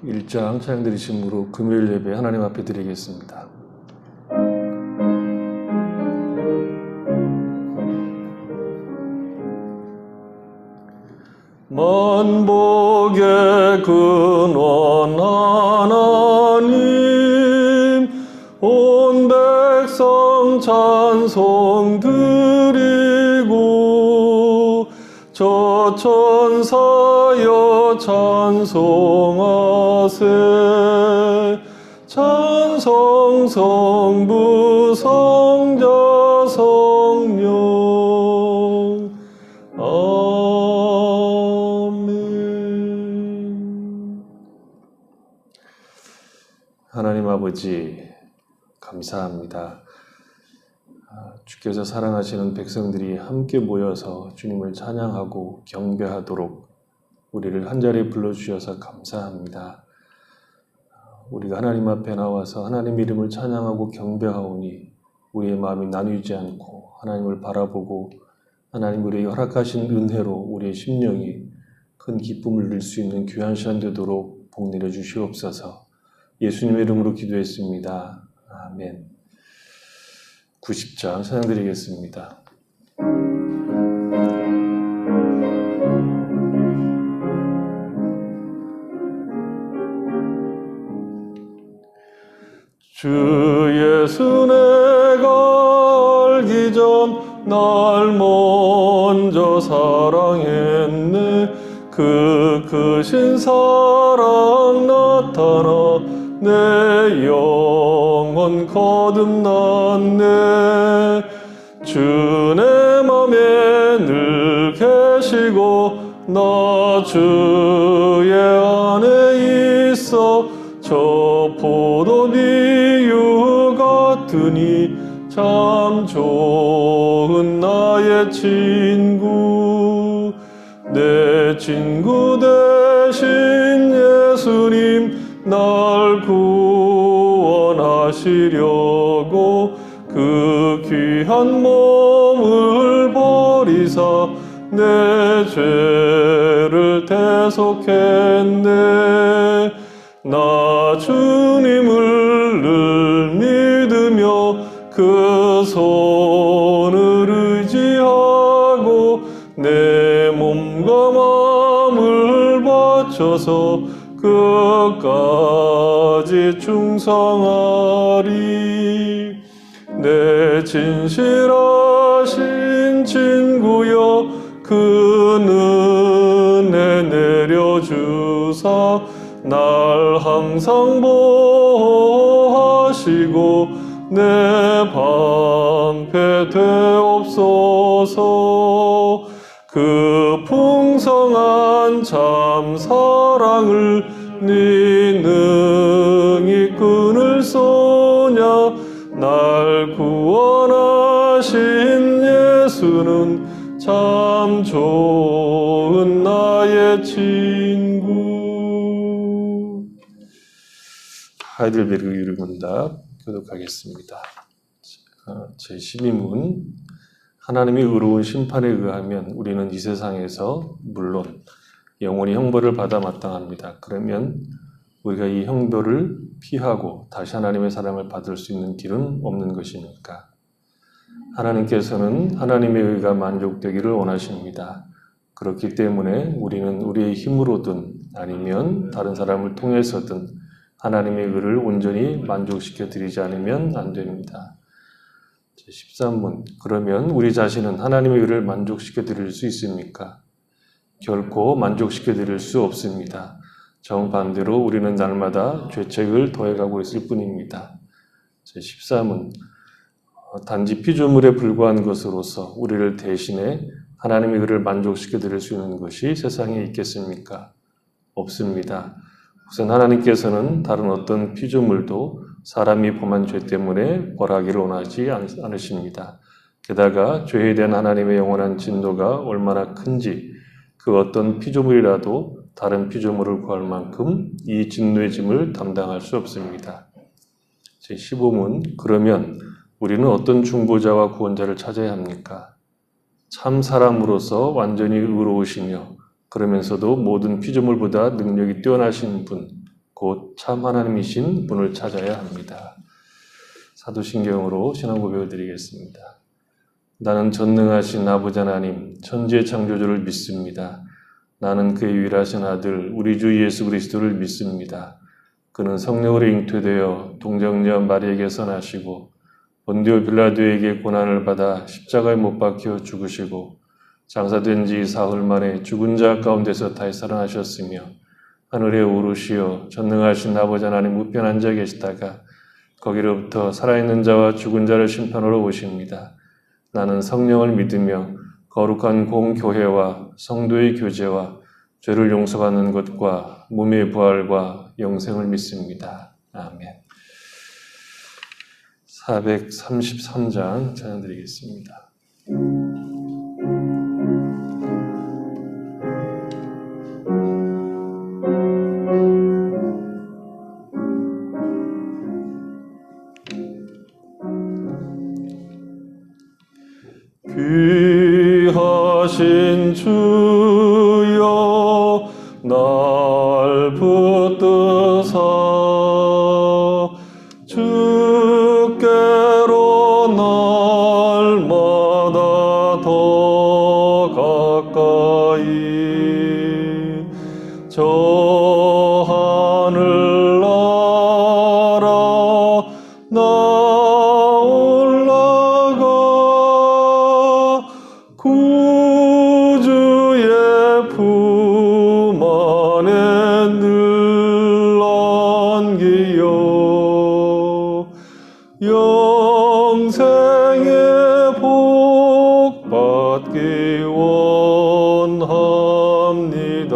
1장 찬양 드리심으로 금요일 예배 하나님 앞에 드리겠습니다. 만복의 근원 하나님, 온 백성 찬송 드리고 저 천사여 찬송하세. 찬송 성부 성자 성령 아멘. 하나님 아버지 감사합니다. 주께서 사랑하시는 백성들이 함께 모여서 주님을 찬양하고 경배하도록 우리를 한자리에 불러주셔서 감사합니다. 우리가 하나님 앞에 나와서 하나님 이름을 찬양하고 경배하오니 우리의 마음이 나뉘지 않고 하나님을 바라보고 하나님 우리에게 허락하신 은혜로 우리의 심령이 큰 기쁨을 누릴 수 있는 귀한 시간 되도록 복 내려 주시옵소서. 예수님의 이름으로 기도했습니다. 아멘. 90장 찬양드리겠습니다. 주 예수 내가 알기 전 날 먼저 사랑했네. 그 크신 사랑 나타나 내 영혼 거듭났네. 주 내 맘에 늘 계시고 나 주의 안에 있어. 저 포도비유 같으니 참 좋은 나의 친구. 내 친구 되신 예수님 날 구원하시려고 그 귀한 몸을 버리사 내 죄를 대속했네. 나 주님을 늘 믿으며 그 손을 의지하고 내 몸과 마음을 바쳐서 끝까지 충성하리. 내 진실하신 친구여 그 은혜 내려주사 날 항상 보호하시고 내 방패 되옵소서. 그 풍성한 참 사랑을 네 능히 끊을 소냐. 날 구원하신 예수는 참 좋은 나의 친구. 하이델베르그 유리문답 교독하겠습니다. 제12문. 하나님의 의로운 심판에 의하면 우리는 이 세상에서 물론 영원히 형벌을 받아 마땅합니다. 그러면 우리가 이 형벌을 피하고 다시 하나님의 사랑을 받을 수 있는 길은 없는 것입니까? 하나님께서는 하나님의 의가 만족되기를 원하십니다. 그렇기 때문에 우리는 우리의 힘으로든 아니면 다른 사람을 통해서든 하나님의 의를 온전히 만족시켜 드리지 않으면 안 됩니다. 제13문. 그러면 우리 자신은 하나님의 의를 만족시켜 드릴 수 있습니까? 결코 만족시켜 드릴 수 없습니다. 정반대로 우리는 날마다 죄책을 더해가고 있을 뿐입니다. 제14문. 단지 피조물에 불과한 것으로서 우리를 대신해 하나님의 의를 만족시켜 드릴 수 있는 것이 세상에 있겠습니까? 없습니다. 우선 하나님께서는 다른 어떤 피조물도 사람이 범한 죄 때문에 벌하기를 원하지 않으십니다. 게다가 죄에 대한 하나님의 영원한 진노가 얼마나 큰지 그 어떤 피조물이라도 다른 피조물을 구할 만큼 이 진노의 짐을 담당할 수 없습니다. 제15문. 그러면 우리는 어떤 중보자와 구원자를 찾아야 합니까? 참 사람으로서 완전히 의로우시며 그러면서도 모든 피조물보다 능력이 뛰어나신 분, 곧 참 하나님이신 분을 찾아야 합니다. 사도신경으로 신앙 고백을 드리겠습니다. 나는 전능하신 아버지 하나님, 천지의 창조주를 믿습니다. 나는 그의 유일하신 아들, 우리 주 예수 그리스도를 믿습니다. 그는 성령으로 잉태되어 동정녀 마리에게서 나시고 본디오 빌라도에게 고난을 받아 십자가에 못 박혀 죽으시고 장사된 지 사흘 만에 죽은 자 가운데서 다시 살아나셨으며 하늘에 오르시어 전능하신 아버지 하나님 우편 앉아 계시다가 거기로부터 살아있는 자와 죽은 자를 심판하러 오십니다. 나는 성령을 믿으며 거룩한 공교회와 성도의 교제와 죄를 용서받는 것과 몸의 부활과 영생을 믿습니다. 아멘. 433장 찬양드리겠습니다. 귀하신 주여 날 붙드사 주께로 날마다 더 가까이 저 하늘 나라 나 구주의 품 안에 늘 안기요 영생의 복 받기 원합니다.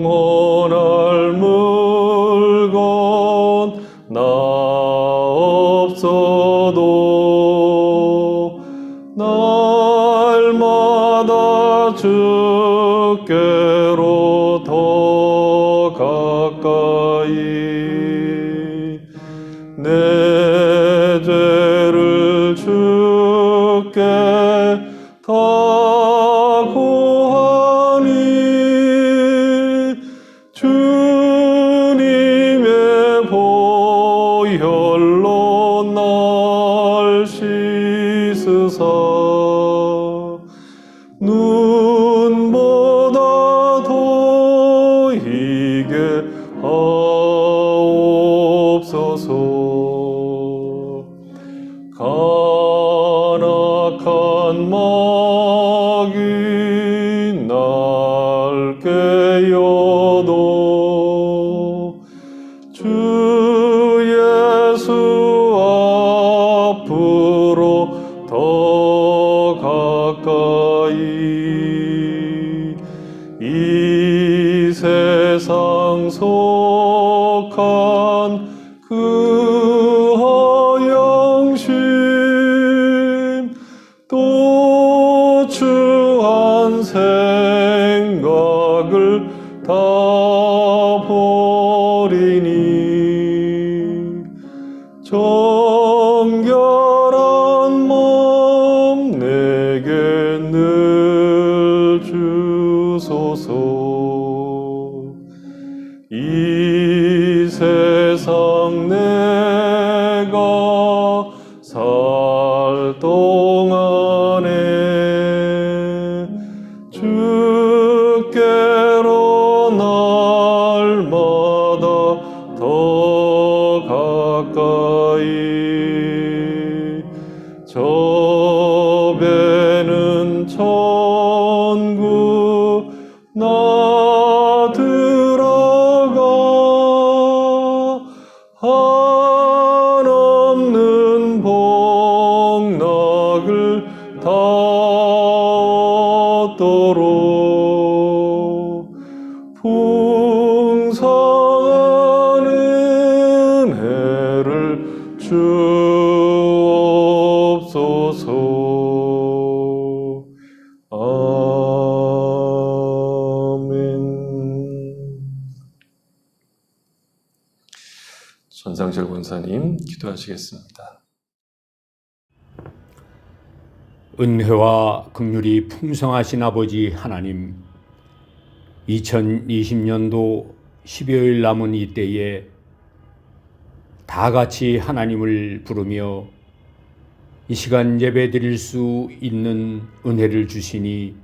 공헌할 물건 나 없어도 날마다 주께로 더 가까이 내 죄를 주께 다 고하니 주님의 보혈로 날 씻으사 눈보다 더 희게 하옵소서. 간악한 마귀 날 깨어도 주 예수 앞으로 더 가까이 이 세상 속한 그 허영심 또 추한 생각을 다 버리니 정결한 몸 내게 늘 주소서. 이 세상 내가 살 동안에 주께로 날마다 더 가까이 저 배는 천국 나 들어가 한없는 복락을 다 얻도록 풍성한 은혜를 주옵소서. 전상철 권사님 기도하시겠습니다. 은혜와 긍휼이 풍성하신 아버지 하나님, 2020년도 12월 남은 이때에 다 같이 하나님을 부르며 이 시간 예배 드릴 수 있는 은혜를 주시니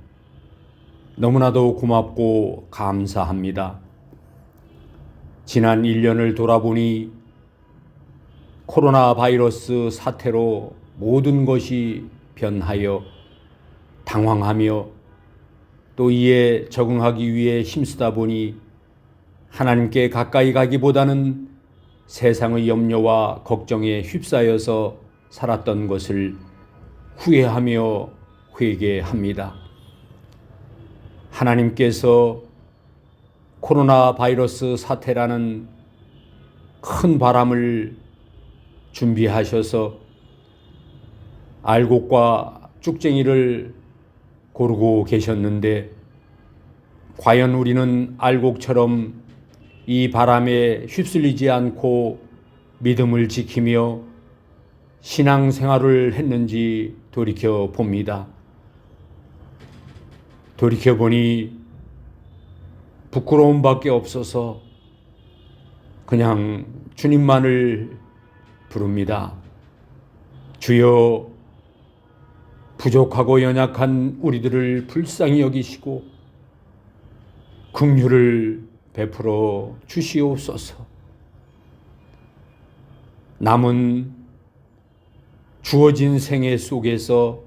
너무나도 고맙고 감사합니다. 지난 1년을 돌아보니 코로나 바이러스 사태로 모든 것이 변하여 당황하며 또 이에 적응하기 위해 힘쓰다 보니 하나님께 가까이 가기보다는 세상의 염려와 걱정에 휩싸여서 살았던 것을 후회하며 회개합니다. 하나님께서 코로나 바이러스 사태라는 큰 바람을 준비하셔서 알곡과 쭉쟁이를 고르고 계셨는데 과연 우리는 알곡처럼 이 바람에 휩쓸리지 않고 믿음을 지키며 신앙생활을 했는지 돌이켜 봅니다. 돌이켜보니 부끄러움밖에 없어서 그냥 주님만을 부릅니다. 주여, 부족하고 연약한 우리들을 불쌍히 여기시고 긍휼을 베풀어 주시옵소서. 남은 주어진 생애 속에서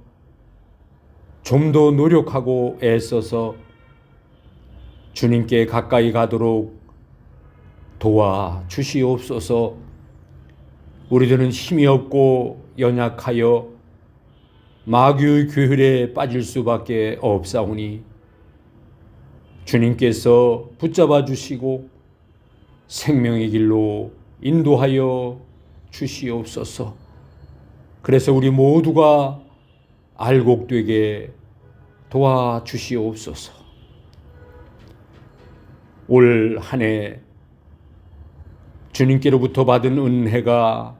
좀 더 노력하고 애써서 주님께 가까이 가도록 도와 주시옵소서. 우리들은 힘이 없고 연약하여 마귀의 규율에 빠질 수밖에 없사오니 주님께서 붙잡아 주시고 생명의 길로 인도하여 주시옵소서. 그래서 우리 모두가 알곡되게 도와주시옵소서. 올 한 해 주님께로부터 받은 은혜가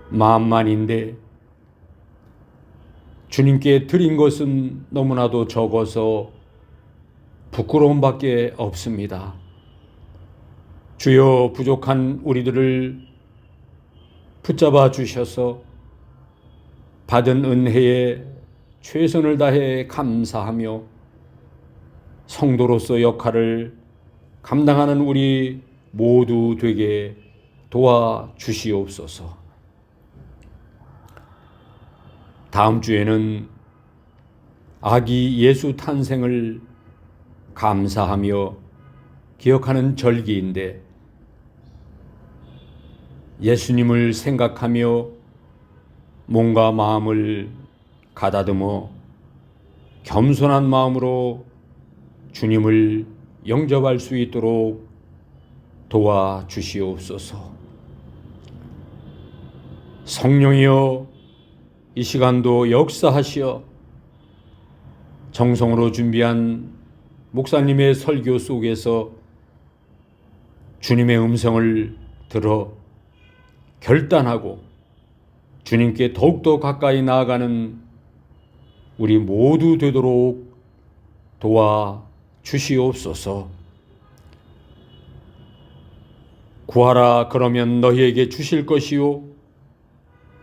만만인데 주님께 드린 것은 너무나도 적어서 부끄러움밖에 없습니다. 주여, 부족한 우리들을 붙잡아 주셔서 받은 은혜에 최선을 다해 감사하며 성도로서 역할을 감당하는 우리 모두 되게 도와주시옵소서. 다음 주에는 아기 예수 탄생을 감사하며 기억하는 절기인데 예수님을 생각하며 몸과 마음을 가다듬어 겸손한 마음으로 주님을 영접할 수 있도록 도와주시옵소서. 성령이여, 이 시간도 역사하시어 정성으로 준비한 목사님의 설교 속에서 주님의 음성을 들어 결단하고 주님께 더욱더 가까이 나아가는 우리 모두 되도록 도와주시옵소서. 구하라 그러면 너희에게 주실 것이요,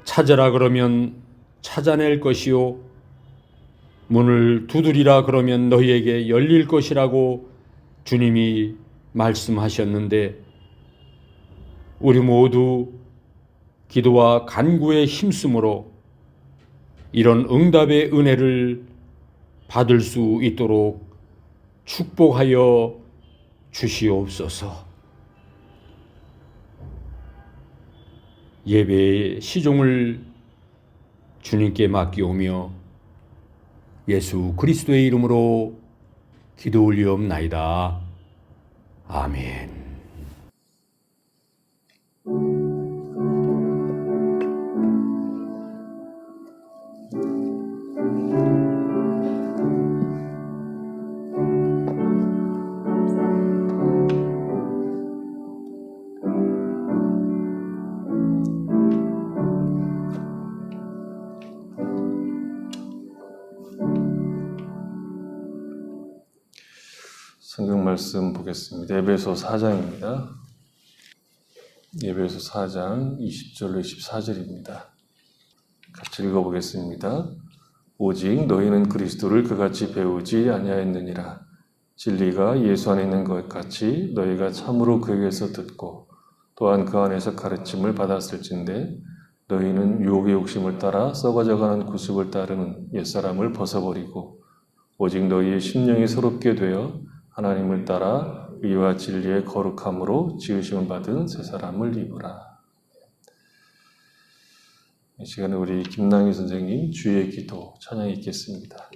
찾으라 그러면 찾아낼 것이요, 문을 두드리라 그러면 너희에게 열릴 것이라고 주님이 말씀하셨는데 우리 모두 기도와 간구에 힘쓰므로 이런 응답의 은혜를 받을 수 있도록 축복하여 주시옵소서. 예배의 시종을 주님께 맡기오며 예수 그리스도의 이름으로 기도 올리옵나이다. 아멘. 성경 말씀 보겠습니다. 에베소 4장입니다. 에베소 4장 20절로 24절입니다. 같이 읽어보겠습니다. 오직 너희는 그리스도를 그같이 배우지 아니하였느니라. 진리가 예수 안에 있는 것 같이 너희가 참으로 그에게서 듣고 또한 그 안에서 가르침을 받았을진데 너희는 유혹의 욕심을 따라 썩어져가는 구습을 따르는 옛사람을 벗어버리고 오직 너희의 심령이 새롭게 되어 하나님을 따라 의와 진리의 거룩함으로 지으심을 받은 새 사람을 입으라. 이 시간에 우리 김낭희 선생님 주의 기도 찬양 읽겠습니다.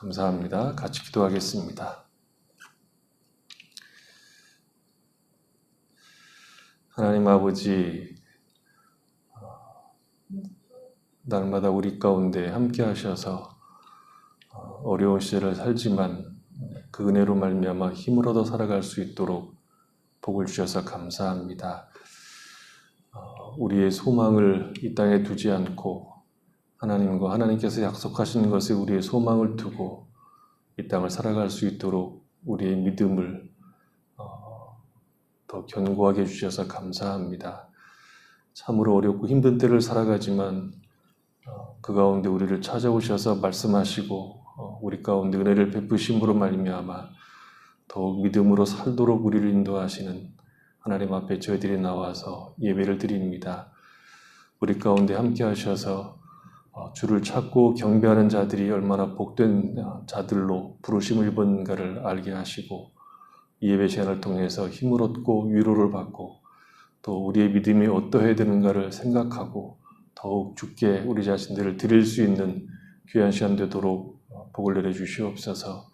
감사합니다. 같이 기도하겠습니다. 하나님 아버지, 날마다 우리 가운데 함께 하셔서 어려운 시절을 살지만 그 은혜로 말미암아 힘을 얻어 살아갈 수 있도록 복을 주셔서 감사합니다. 우리의 소망을 이 땅에 두지 않고 하나님과 하나님께서 약속하신 것에 우리의 소망을 두고 이 땅을 살아갈 수 있도록 우리의 믿음을 더 견고하게 해주셔서 감사합니다. 참으로 어렵고 힘든 때를 살아가지만 그 가운데 우리를 찾아오셔서 말씀하시고 우리 가운데 은혜를 베푸심으로 말미암아 더욱 믿음으로 살도록 우리를 인도하시는 하나님 앞에 저희들이 나와서 예배를 드립니다. 우리 가운데 함께 하셔서 주를 찾고 경배하는 자들이 얼마나 복된 자들로 부르심을 입은가를 알게 하시고 이 예배 시간을 통해서 힘을 얻고 위로를 받고 또 우리의 믿음이 어떠해야 되는가를 생각하고 더욱 주께 우리 자신들을 드릴 수 있는 귀한 시간 되도록 복을 내려주시옵소서.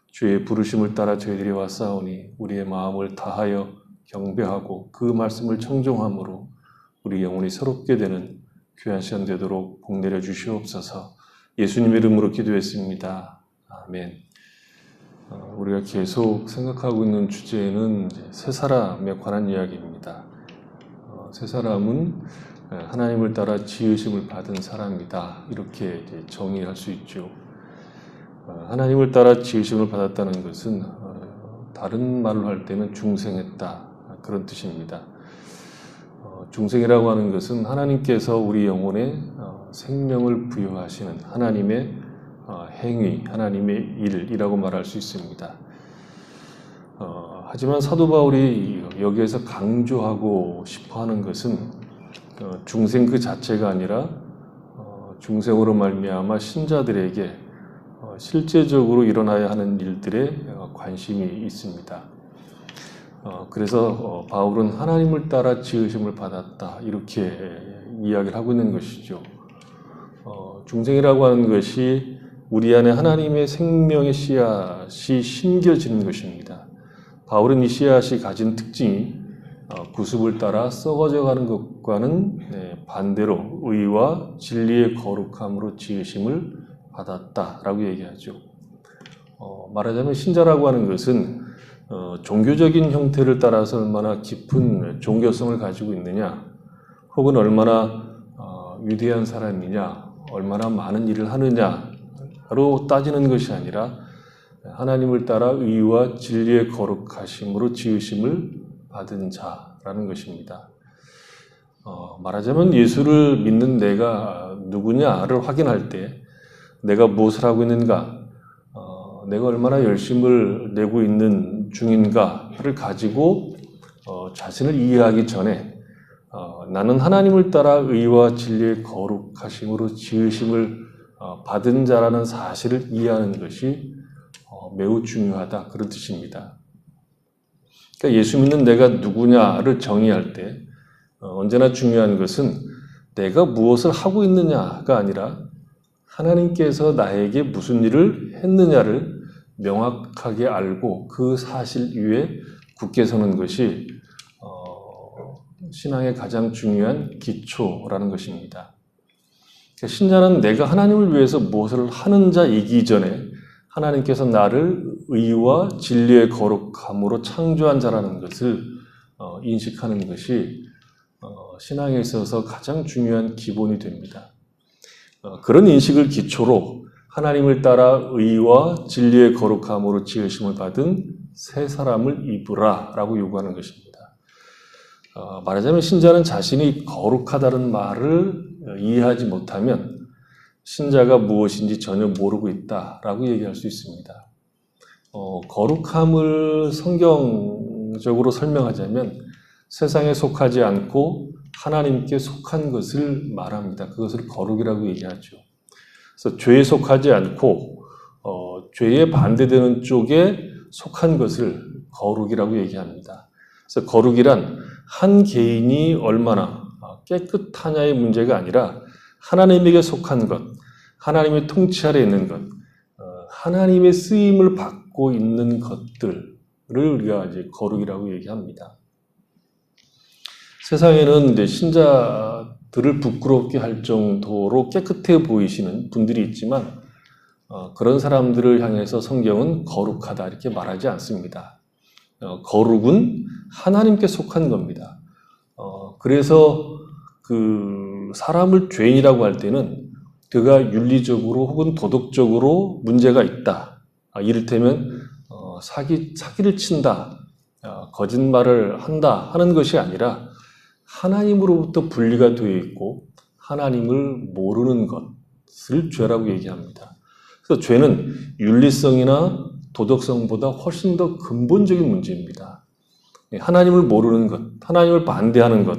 주의 부르심을 따라 저희들이 왔사오니 우리의 마음을 다하여 경배하고 그 말씀을 청종함으로 우리 영혼이 새롭게 되는 귀한 시간 되도록 복 내려 주시옵소서. 예수님 이름으로 기도했습니다. 아멘. 우리가 계속 생각하고 있는 주제는 새 사람에 관한 이야기입니다. 새 사람은 하나님을 따라 지으심을 받은 사람이다. 이렇게 정의할 수 있죠. 하나님을 따라 지으심을 받았다는 것은 다른 말로 할 때는 중생했다. 그런 뜻입니다. 중생이라고 하는 것은 하나님께서 우리 영혼에 생명을 부여하시는 하나님의 행위, 하나님의 일이라고 말할 수 있습니다. 하지만 사도 바울이 여기에서 강조하고 싶어하는 것은 중생 그 자체가 아니라 중생으로 말미암아 신자들에게 실제적으로 일어나야 하는 일들에 관심이 있습니다. 그래서 바울은 하나님을 따라 지으심을 받았다 이렇게 이야기를 하고 있는 것이죠. 중생이라고 하는 것이 우리 안에 하나님의 생명의 씨앗이 심겨지는 것입니다. 바울은 이 씨앗이 가진 특징이 구습을 따라 썩어져가는 것과는 반대로 의와 진리의 거룩함으로 지으심을 받았다라고 얘기하죠. 말하자면 신자라고 하는 것은 종교적인 형태를 따라서 얼마나 깊은 종교성을 가지고 있느냐, 혹은 얼마나 위대한 사람이냐, 얼마나 많은 일을 하느냐로 따지는 것이 아니라 하나님을 따라 의와 진리의 거룩하심으로 지으심을 받은 자라는 것입니다. 말하자면 예수를 믿는 내가 누구냐를 확인할 때 내가 무엇을 하고 있는가, 내가 얼마나 열심을 내고 있는 중인가를 가지고 자신을 이해하기 전에 나는 하나님을 따라 의와 진리의 거룩하심으로 지으심을 받은 자라는 사실을 이해하는 것이 매우 중요하다, 그런 뜻입니다. 그러니까 예수 믿는 내가 누구냐를 정의할 때 언제나 중요한 것은 내가 무엇을 하고 있느냐가 아니라 하나님께서 나에게 무슨 일을 했느냐를 명확하게 알고 그 사실 위에 굳게 서는 것이 신앙의 가장 중요한 기초라는 것입니다. 신자는 내가 하나님을 위해서 무엇을 하는 자이기 전에 하나님께서 나를 의와 진리의 거룩함으로 창조한 자라는 것을 인식하는 것이 신앙에 있어서 가장 중요한 기본이 됩니다. 그런 인식을 기초로 하나님을 따라 의와 진리의 거룩함으로 지으심을 받은 새 사람을 입으라 라고 요구하는 것입니다. 말하자면 신자는 자신이 거룩하다는 말을 이해하지 못하면 신자가 무엇인지 전혀 모르고 있다라고 얘기할 수 있습니다. 거룩함을 성경적으로 설명하자면 세상에 속하지 않고 하나님께 속한 것을 말합니다. 그것을 거룩이라고 얘기하죠. 그래서 죄에 속하지 않고 죄에 반대되는 쪽에 속한 것을 거룩이라고 얘기합니다. 그래서 거룩이란 한 개인이 얼마나 깨끗하냐의 문제가 아니라 하나님에게 속한 것, 하나님의 통치 아래 있는 것, 하나님의 쓰임을 받고 있는 것들을 우리가 이제 거룩이라고 얘기합니다. 세상에는 이제 신자들을 부끄럽게 할 정도로 깨끗해 보이시는 분들이 있지만 그런 사람들을 향해서 성경은 거룩하다 이렇게 말하지 않습니다. 거룩은 하나님께 속한 겁니다. 그래서 그 사람을 죄인이라고 할 때는 그가 윤리적으로 혹은 도덕적으로 문제가 있다. 이를테면 사기를 친다, 거짓말을 한다 하는 것이 아니라 하나님으로부터 분리가 되어 있고 하나님을 모르는 것을 죄라고 얘기합니다. 그래서 죄는 윤리성이나 도덕성보다 훨씬 더 근본적인 문제입니다. 하나님을 모르는 것, 하나님을 반대하는 것,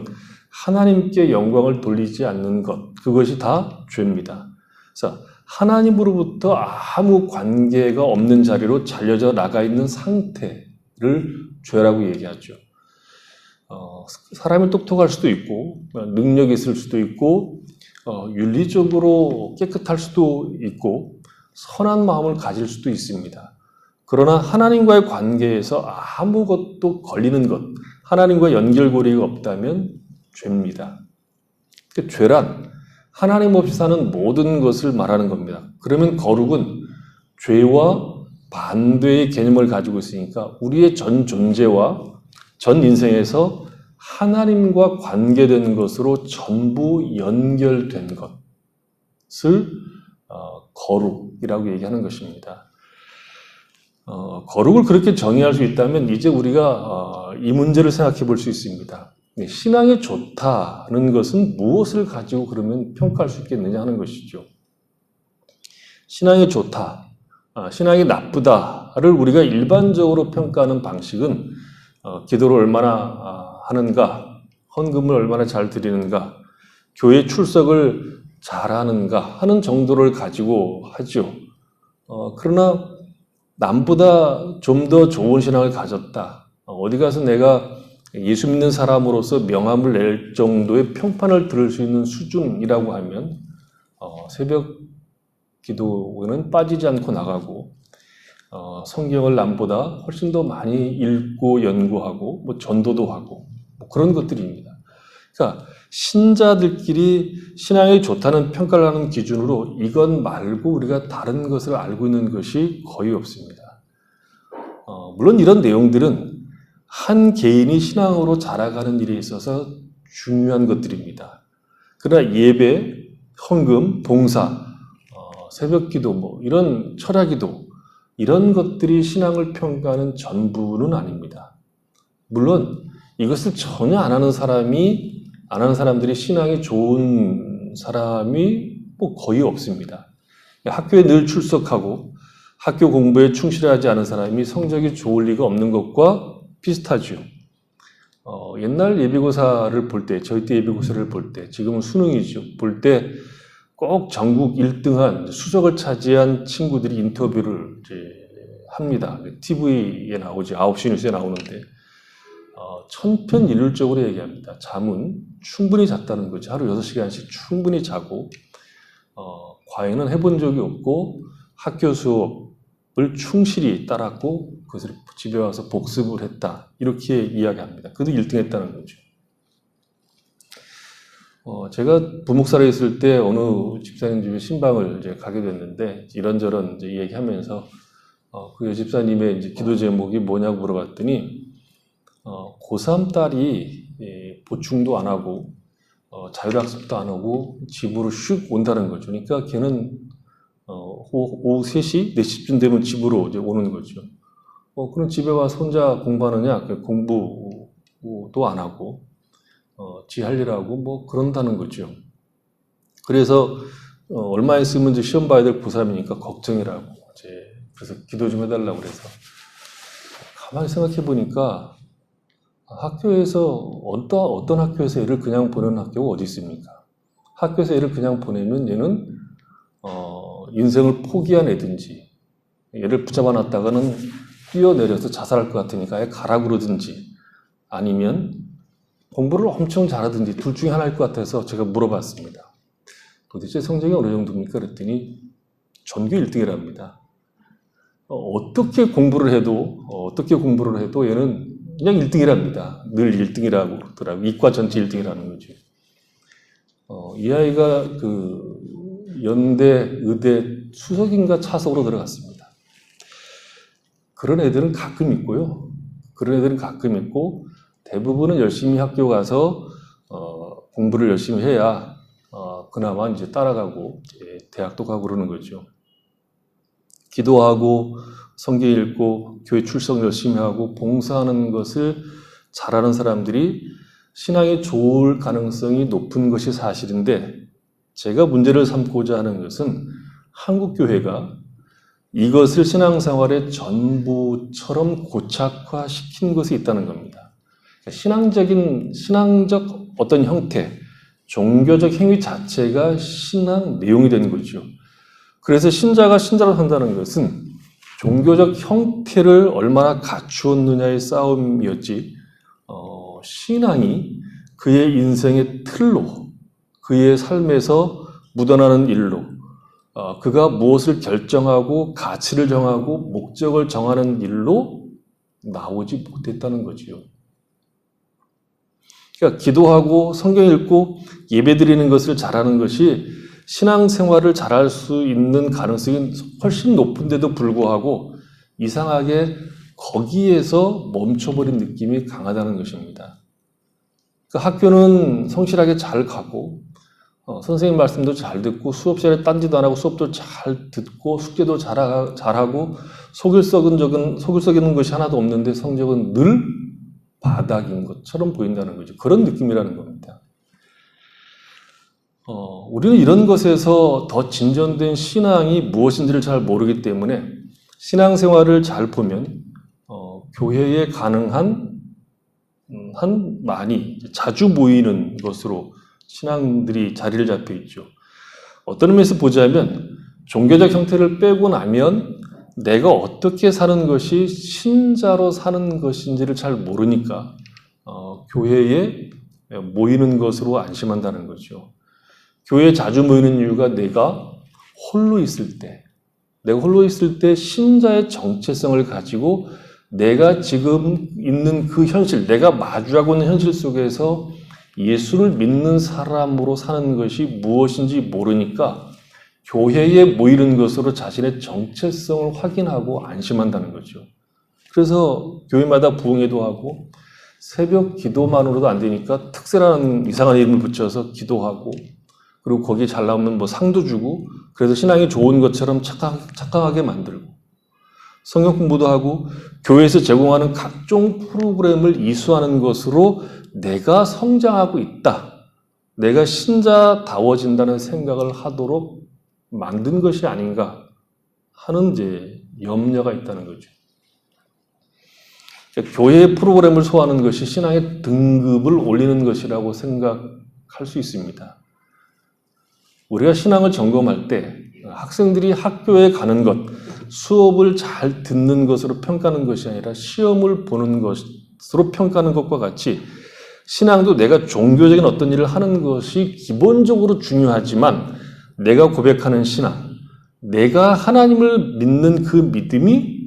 하나님께 영광을 돌리지 않는 것, 그것이 다 죄입니다. 그래서 하나님으로부터 아무 관계가 없는 자리로 잘려져 나가 있는 상태를 죄라고 얘기하죠. 사람이 똑똑할 수도 있고 능력이 있을 수도 있고 윤리적으로 깨끗할 수도 있고 선한 마음을 가질 수도 있습니다. 그러나 하나님과의 관계에서 아무것도 걸리는 것, 하나님과 연결고리가 없다면 죄입니다. 죄란 하나님 없이 사는 모든 것을 말하는 겁니다. 그러면 거룩은 죄와 반대의 개념을 가지고 있으니까 우리의 전 존재와 전 인생에서 하나님과 관계된 것으로 전부 연결된 것을 거룩이라고 얘기하는 것입니다. 거룩을 그렇게 정의할 수 있다면 이제 우리가 이 문제를 생각해 볼 수 있습니다. 신앙이 좋다는 것은 무엇을 가지고 그러면 평가할 수 있겠느냐 하는 것이죠. 신앙이 좋다, 신앙이 나쁘다를 우리가 일반적으로 평가하는 방식은 기도를 얼마나 하는가, 헌금을 얼마나 잘 드리는가, 교회 출석을 잘하는가 하는 정도를 가지고 하죠. 그러나 남보다 좀 더 좋은 신앙을 가졌다, 어디 가서 내가 예수 믿는 사람으로서 명함을 낼 정도의 평판을 들을 수 있는 수준이라고 하면 새벽 기도는 빠지지 않고 나가고 성경을 남보다 훨씬 더 많이 읽고 연구하고 전도도 하고 그런 것들입니다. 그러니까 신자들끼리 신앙이 좋다는 평가를 하는 기준으로 이것 말고 우리가 다른 것을 알고 있는 것이 거의 없습니다. 물론 이런 내용들은 한 개인이 신앙으로 자라가는 일에 있어서 중요한 것들입니다. 그러나 예배, 헌금, 봉사, 새벽기도 이런 철야기도 이런 것들이 신앙을 평가하는 전부는 아닙니다. 물론 이것을 전혀 안 하는 사람들이 신앙이 좋은 사람이 거의 없습니다. 학교에 늘 출석하고 학교 공부에 충실하지 않은 사람이 성적이 좋을 리가 없는 것과 비슷하죠. 옛날 예비고사를 볼 때, 저희 때 예비고사를 볼 때, 지금은 수능이죠. 볼 때 꼭 전국 1등한 수석을 차지한 친구들이 인터뷰를 합니다. TV에 나오죠. 9시 뉴스에 나오는데 천편일률적으로 얘기합니다. 잠은 충분히 잤다는 거죠. 하루 6시간씩 충분히 자고 과외는 해본 적이 없고 학교 수업을 충실히 따랐고 그것을 집에 와서 복습을 했다. 이렇게 이야기합니다. 그도 1등 했다는 거죠. 제가 부목사로 있을 때 어느 집사님 집에 신방을 이제 가게 됐는데 이런저런 이제 얘기하면서 그 집사님의 이제 기도 제목이 뭐냐고 물어봤더니 고3 딸이 보충도 안 하고 자율학습도 안 하고 집으로 슉 온다는 거죠. 그러니까 걔는 오후 3시, 4시쯤 되면 집으로 이제 오는 거죠. 그럼 집에 와서 혼자 공부하느냐? 공부도 안 하고 지 할 일하고 그런다는 거죠. 그래서 얼마 있으면 이제 시험 봐야 될 고3이니까 걱정이라고 그래서 기도 좀 해달라고 그래서 가만히 생각해 보니까 학교에서 어떤 학교에서 애를 그냥 보내는 학교가 어디 있습니까? 학교에서 애를 그냥 보내면 얘는 인생을 포기한 애든지 얘를 붙잡아 놨다가는 뛰어내려서 자살할 것 같으니까 아예 가라 그러든지 아니면 공부를 엄청 잘하든지 둘 중에 하나일 것 같아서 제가 물어봤습니다. 도대체 성적이 어느 정도입니까? 그랬더니 전교 1등이랍니다. 어떻게 공부를 해도 얘는 그냥 1등이랍니다. 늘 1등이라고 그러더라고요. 이과 전체 1등이라는 거죠. 이 아이가 연대, 의대 수석인가 차석으로 들어갔습니다. 그런 애들은 가끔 있고 대부분은 열심히 학교 가서 공부를 열심히 해야 그나마 이제 따라가고 대학도 가고 그러는 거죠. 기도하고 성경 읽고 교회 출석 열심히 하고 봉사하는 것을 잘하는 사람들이 신앙이 좋을 가능성이 높은 것이 사실인데 제가 문제를 삼고자 하는 것은 한국 교회가 이것을 신앙생활의 전부처럼 고착화시킨 것이 있다는 겁니다. 신앙적 어떤 형태, 종교적 행위 자체가 신앙 내용이 된 거죠. 그래서 신자가 신자로 산다는 것은 종교적 형태를 얼마나 갖추었느냐의 싸움이었지, 신앙이 그의 인생의 틀로, 그의 삶에서 묻어나는 일로, 그가 무엇을 결정하고 가치를 정하고 목적을 정하는 일로 나오지 못했다는 거지요. 그러니까 기도하고 성경 읽고 예배 드리는 것을 잘하는 것이 신앙생활을 잘할 수 있는 가능성이 훨씬 높은데도 불구하고 이상하게 거기에서 멈춰버린 느낌이 강하다는 것입니다. 그 학교는 성실하게 잘 가고 선생님 말씀도 잘 듣고 수업 시간에 딴짓도 안 하고 수업도 잘 듣고 숙제도 잘하고 속일 썩이는 것이 하나도 없는데 성적은 늘 바닥인 것처럼 보인다는 거죠. 그런 느낌이라는 겁니다. 우리는 이런 것에서 더 진전된 신앙이 무엇인지를 잘 모르기 때문에 신앙생활을 잘 보면 교회에 가능한 많이 자주 모이는 것으로 신앙들이 자리를 잡혀 있죠. 어떤 의미에서 보자면 종교적 형태를 빼고 나면 내가 어떻게 사는 것이 신자로 사는 것인지를 잘 모르니까 교회에 모이는 것으로 안심한다는 거죠. 교회에 자주 모이는 이유가 내가 홀로 있을 때 신자의 정체성을 가지고 내가 지금 있는 그 현실, 내가 마주하고 있는 현실 속에서 예수를 믿는 사람으로 사는 것이 무엇인지 모르니까 교회에 모이는 것으로 자신의 정체성을 확인하고 안심한다는 거죠. 그래서 교회마다 부흥회도 하고 새벽 기도만으로도 안 되니까 특세라는 이상한 이름을 붙여서 기도하고 그리고 거기에 잘 나오면 뭐 상도 주고 그래서 신앙이 좋은 것처럼 착각하게 만들고 성경 공부도 하고 교회에서 제공하는 각종 프로그램을 이수하는 것으로 내가 성장하고 있다. 내가 신자다워진다는 생각을 하도록 만든 것이 아닌가 하는 이제 염려가 있다는 거죠. 교회의 프로그램을 소화하는 것이 신앙의 등급을 올리는 것이라고 생각할 수 있습니다. 우리가 신앙을 점검할 때 학생들이 학교에 가는 것, 수업을 잘 듣는 것으로 평가하는 것이 아니라 시험을 보는 것으로 평가하는 것과 같이 신앙도 내가 종교적인 어떤 일을 하는 것이 기본적으로 중요하지만 내가 고백하는 신앙, 내가 하나님을 믿는 그 믿음이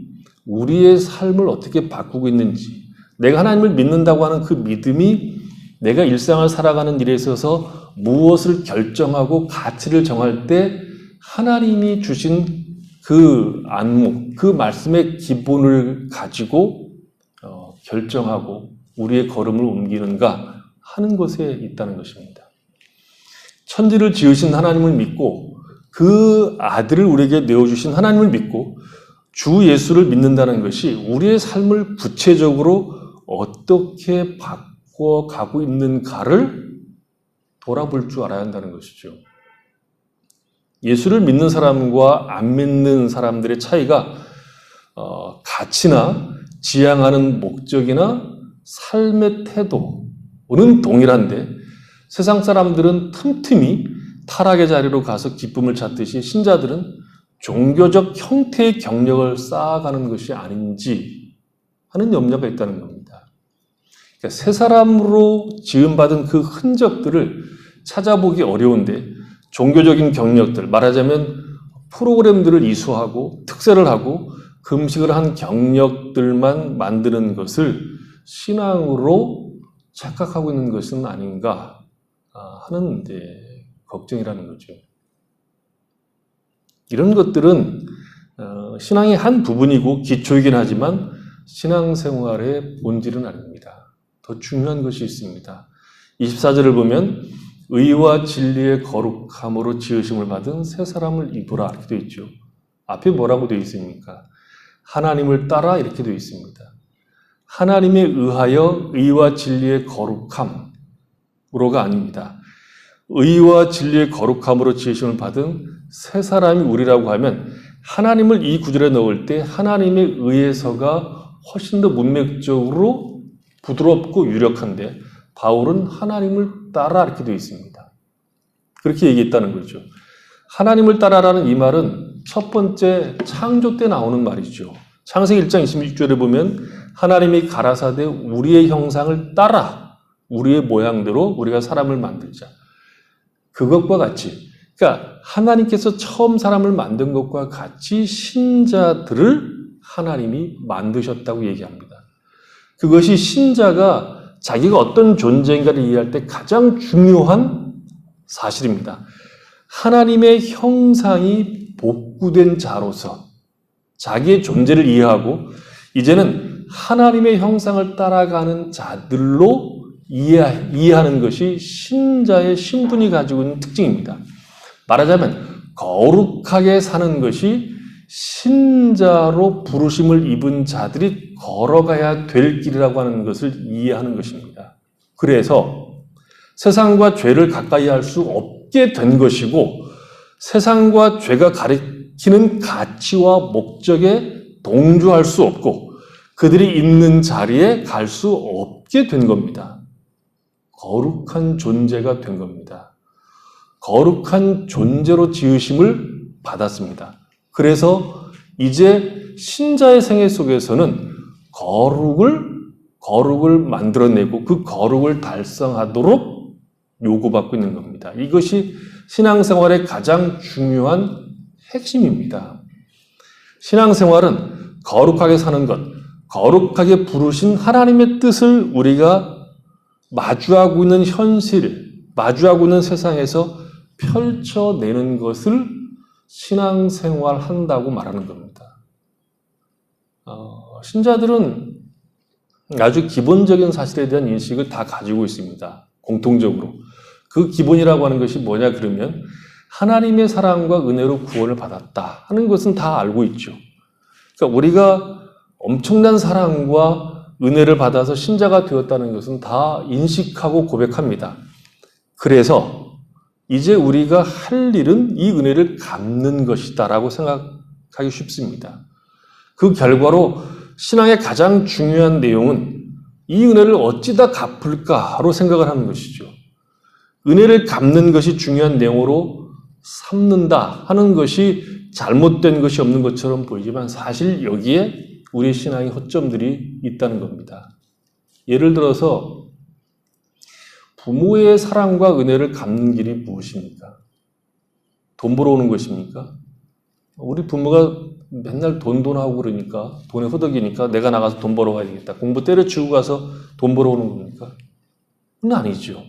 우리의 삶을 어떻게 바꾸고 있는지, 내가 하나님을 믿는다고 하는 그 믿음이 내가 일상을 살아가는 일에 있어서 무엇을 결정하고 가치를 정할 때 하나님이 주신 그 안목, 그 말씀의 기본을 가지고 결정하고 우리의 걸음을 옮기는가 하는 것에 있다는 것입니다. 천지를 지으신 하나님을 믿고 그 아들을 우리에게 내어주신 하나님을 믿고 주 예수를 믿는다는 것이 우리의 삶을 구체적으로 어떻게 바꿔가고 있는가를 돌아볼 줄 알아야 한다는 것이죠. 예수를 믿는 사람과 안 믿는 사람들의 차이가 가치나 지향하는 목적이나 삶의 태도는 동일한데 세상 사람들은 틈틈이 타락의 자리로 가서 기쁨을 찾듯이 신자들은 종교적 형태의 경력을 쌓아가는 것이 아닌지 하는 염려가 있다는 겁니다. 그러니까 새 사람으로 지음받은 그 흔적들을 찾아보기 어려운데 종교적인 경력들, 말하자면 프로그램들을 이수하고 특세를 하고 금식을 한 경력들만 만드는 것을 신앙으로 착각하고 있는 것은 아닌가 하는 걱정이라는 거죠. 이런 것들은 신앙의 한 부분이고 기초이긴 하지만 신앙생활의 본질은 아닙니다. 더 중요한 것이 있습니다. 24절을 보면 의와 진리의 거룩함으로 지으심을 받은 새 사람을 입으라 이렇게 되어 있죠. 앞에 뭐라고 되어 있습니까? 하나님을 따라 이렇게 되어 있습니다. 하나님에 의하여 의와 진리의 거룩함으로가 아닙니다. 의와 진리의 거룩함으로 지으심을 받은 새 사람이 우리라고 하면 하나님을 이 구절에 넣을 때 하나님에 의해서가 훨씬 더 문맥적으로 부드럽고 유력한데 바울은 하나님을 따라 이렇게 되어 있습니다. 그렇게 얘기했다는 거죠. 하나님을 따라라는 이 말은 첫 번째 창조 때 나오는 말이죠. 창세기 1장 26절에 보면 하나님이 가라사대 우리의 형상을 따라 우리의 모양대로 우리가 사람을 만들자. 그것과 같이 그러니까 하나님께서 처음 사람을 만든 것과 같이 신자들을 하나님이 만드셨다고 얘기합니다. 그것이 신자가 자기가 어떤 존재인가를 이해할 때 가장 중요한 사실입니다. 하나님의 형상이 복구된 자로서 자기의 존재를 이해하고 이제는 하나님의 형상을 따라가는 자들로 이해하는 것이 신자의 신분이 가지고 있는 특징입니다. 말하자면 거룩하게 사는 것이 신자로 부르심을 입은 자들이 걸어가야 될 길이라고 하는 것을 이해하는 것입니다. 그래서 세상과 죄를 가까이 할 수 없게 된 것이고 세상과 죄가 가리키는 가치와 목적에 동조할 수 없고 그들이 있는 자리에 갈 수 없게 된 겁니다. 거룩한 존재가 된 겁니다. 거룩한 존재로 지으심을 받았습니다. 그래서 이제 신자의 생애 속에서는 거룩을 만들어내고 그 거룩을 달성하도록 요구받고 있는 겁니다. 이것이 신앙생활의 가장 중요한 핵심입니다. 신앙생활은 거룩하게 사는 것, 거룩하게 부르신 하나님의 뜻을 우리가 마주하고 있는 현실, 마주하고 있는 세상에서 펼쳐내는 것을 신앙생활 한다고 말하는 겁니다. 신자들은 아주 기본적인 사실에 대한 인식을 다 가지고 있습니다. 공통적으로. 그 기본이라고 하는 것이 뭐냐 그러면 하나님의 사랑과 은혜로 구원을 받았다 하는 것은 다 알고 있죠. 그러니까 우리가 엄청난 사랑과 은혜를 받아서 신자가 되었다는 것은 다 인식하고 고백합니다. 그래서 이제 우리가 할 일은 이 은혜를 갚는 것이다라고 생각하기 쉽습니다. 그 결과로 신앙의 가장 중요한 내용은 이 은혜를 어찌다 갚을까로 생각을 하는 것이죠. 은혜를 갚는 것이 중요한 내용으로 삼는다 하는 것이 잘못된 것이 없는 것처럼 보이지만 사실 여기에 우리 신앙의 허점들이 있다는 겁니다. 예를 들어서 부모의 사랑과 은혜를 갚는 길이 무엇입니까? 돈 벌어오는 것입니까? 우리 부모가 맨날 돈 하고 그러니까 돈에 허덕이니까 내가 나가서 돈 벌어와야 되겠다. 공부 때려치우고 가서 돈 벌어오는 겁니까? 그건 아니죠.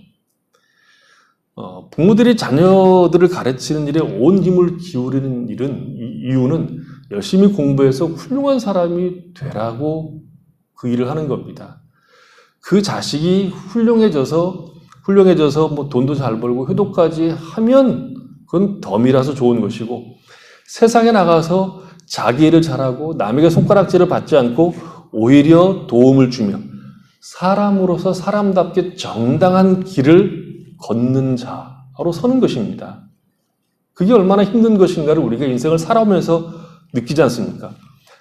부모들이 자녀들을 가르치는 일에 온 힘을 기울이는 이유는 열심히 공부해서 훌륭한 사람이 되라고 그 일을 하는 겁니다. 그 자식이 훌륭해져서 뭐 돈도 잘 벌고 효도까지 하면 그건 덤이라서 좋은 것이고 세상에 나가서 자기 일을 잘하고 남에게 손가락질을 받지 않고 오히려 도움을 주며 사람으로서 사람답게 정당한 길을 걷는 자로 서는 것입니다. 그게 얼마나 힘든 것인가를 우리가 인생을 살아오면서 느끼지 않습니까?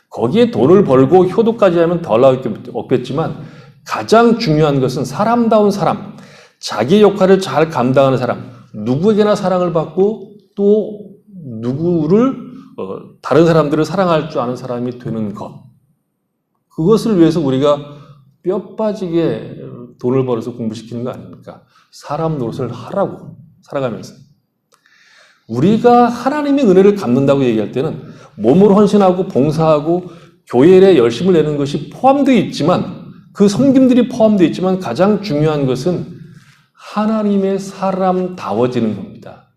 거기에 돈을 벌고 효도까지 하면 덜 없겠지만 가장 중요한 것은 사람다운 사람, 자기 역할을 잘 감당하는 사람, 누구에게나 사랑을 받고 또 다른 사람들을 사랑할 줄 아는 사람이 되는 것. 그것을 위해서 우리가 뼈 빠지게 돈을 벌어서 공부시키는 거 아닙니까? 사람 노릇을 하라고 살아가면서. 우리가 하나님의 은혜를 갚는다고 얘기할 때는 몸으로 헌신하고 봉사하고 교회 일에 열심을 내는 것이 포함되어 있지만 그 섬김들이 포함되어 있지만 가장 중요한 것은 하나님의 사람다워지는 겁니다.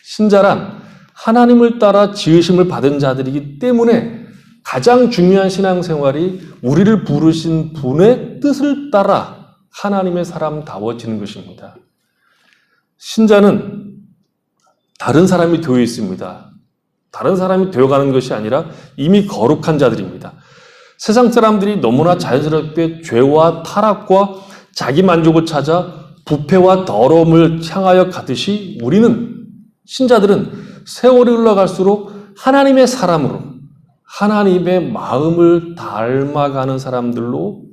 신자란 하나님을 따라 지으심을 받은 자들이기 때문에 가장 중요한 신앙생활이 우리를 부르신 분의 뜻을 따라 하나님의 사람다워지는 것입니다. 신자는 다른 사람이 되어 있습니다. 다른 사람이 되어가는 것이 아니라 이미 거룩한 자들입니다. 세상 사람들이 너무나 자연스럽게 죄와 타락과 자기 만족을 찾아 부패와 더러움을 향하여 가듯이 우리는 신자들은 세월이 흘러갈수록 하나님의 사람으로 하나님의 마음을 닮아가는 사람들로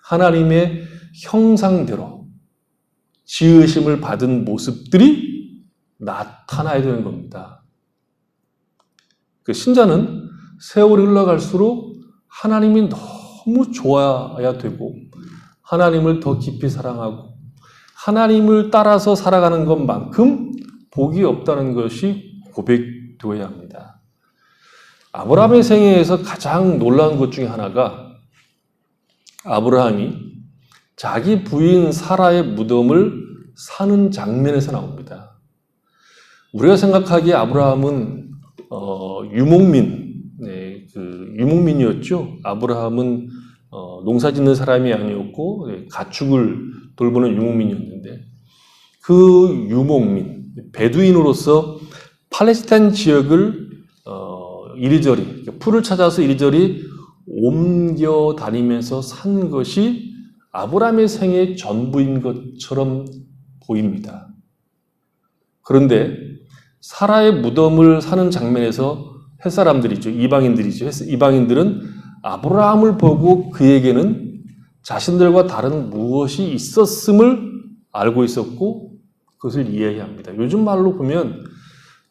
하나님의 형상대로 지으심을 받은 모습들이 나타나야 되는 겁니다. 그 신자는 세월이 흘러갈수록 하나님이 너무 좋아야 되고 하나님을 더 깊이 사랑하고 하나님을 따라서 살아가는 것만큼 복이 없다는 것이 고백되어야 합니다. 아브라함의 생애에서 가장 놀라운 것 중에 하나가 아브라함이 자기 부인 사라의 무덤을 사는 장면에서 나옵니다. 우리가 생각하기에 아브라함은 유목민, 유목민이었죠. 아브라함은 농사짓는 사람이 아니었고 가축을 돌보는 유목민이었는데 그 유목민, 베두인으로서 팔레스타인 지역을 이리저리 풀을 찾아서 이리저리 옮겨 다니면서 산 것이 아브라함의 생의 전부인 것처럼 보입니다. 그런데 사라의 무덤을 사는 장면에서 햇사람들이죠. 이방인들이죠. 이방인들은 아브라함을 보고 그에게는 자신들과 다른 무엇이 있었음을 알고 있었고 그것을 이해합니다. 요즘 말로 보면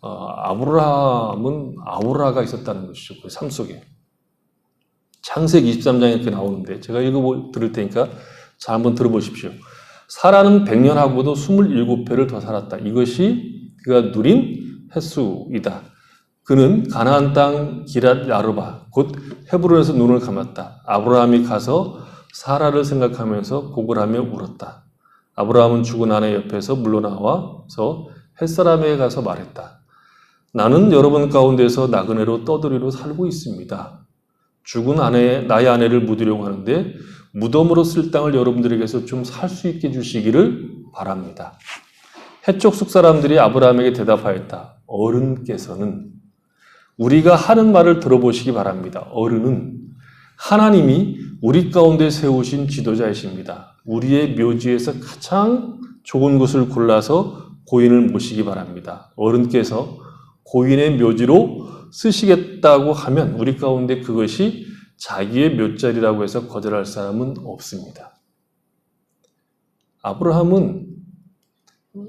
아브라함은 아우라가 있었다는 것이죠. 그 삶 속에. 창세기 23장에 이렇게 나오는데 제가 읽어드릴 테니까 자 한번 들어보십시오. 사라는 100년하고도 27배를 더 살았다. 이것이 그가 누린 횟수이다. 그는 가나안 땅 기랏 야르바 곧 헤브론에서 눈을 감았다. 아브라함이 가서 사라를 생각하면서 고글하며 울었다. 아브라함은 죽은 아내 옆에서 물러나와서 햇사람에게 가서 말했다. 나는 여러분 가운데서 나그네로 떠돌이로 살고 있습니다. 죽은 나의 아내를 묻으려고 하는데 무덤으로 쓸 땅을 여러분들에게서 좀 살 수 있게 해주시기를 바랍니다. 해족속 사람들이 아브라함에게 대답하였다. 어른께서는 우리가 하는 말을 들어보시기 바랍니다. 어른은 하나님이 우리 가운데 세우신 지도자이십니다. 우리의 묘지에서 가장 좋은 곳을 골라서 고인을 모시기 바랍니다. 어른께서 고인의 묘지로 쓰시겠다고 하면 우리 가운데 그것이 자기의 묘자리라고 해서 거절할 사람은 없습니다. 아브라함은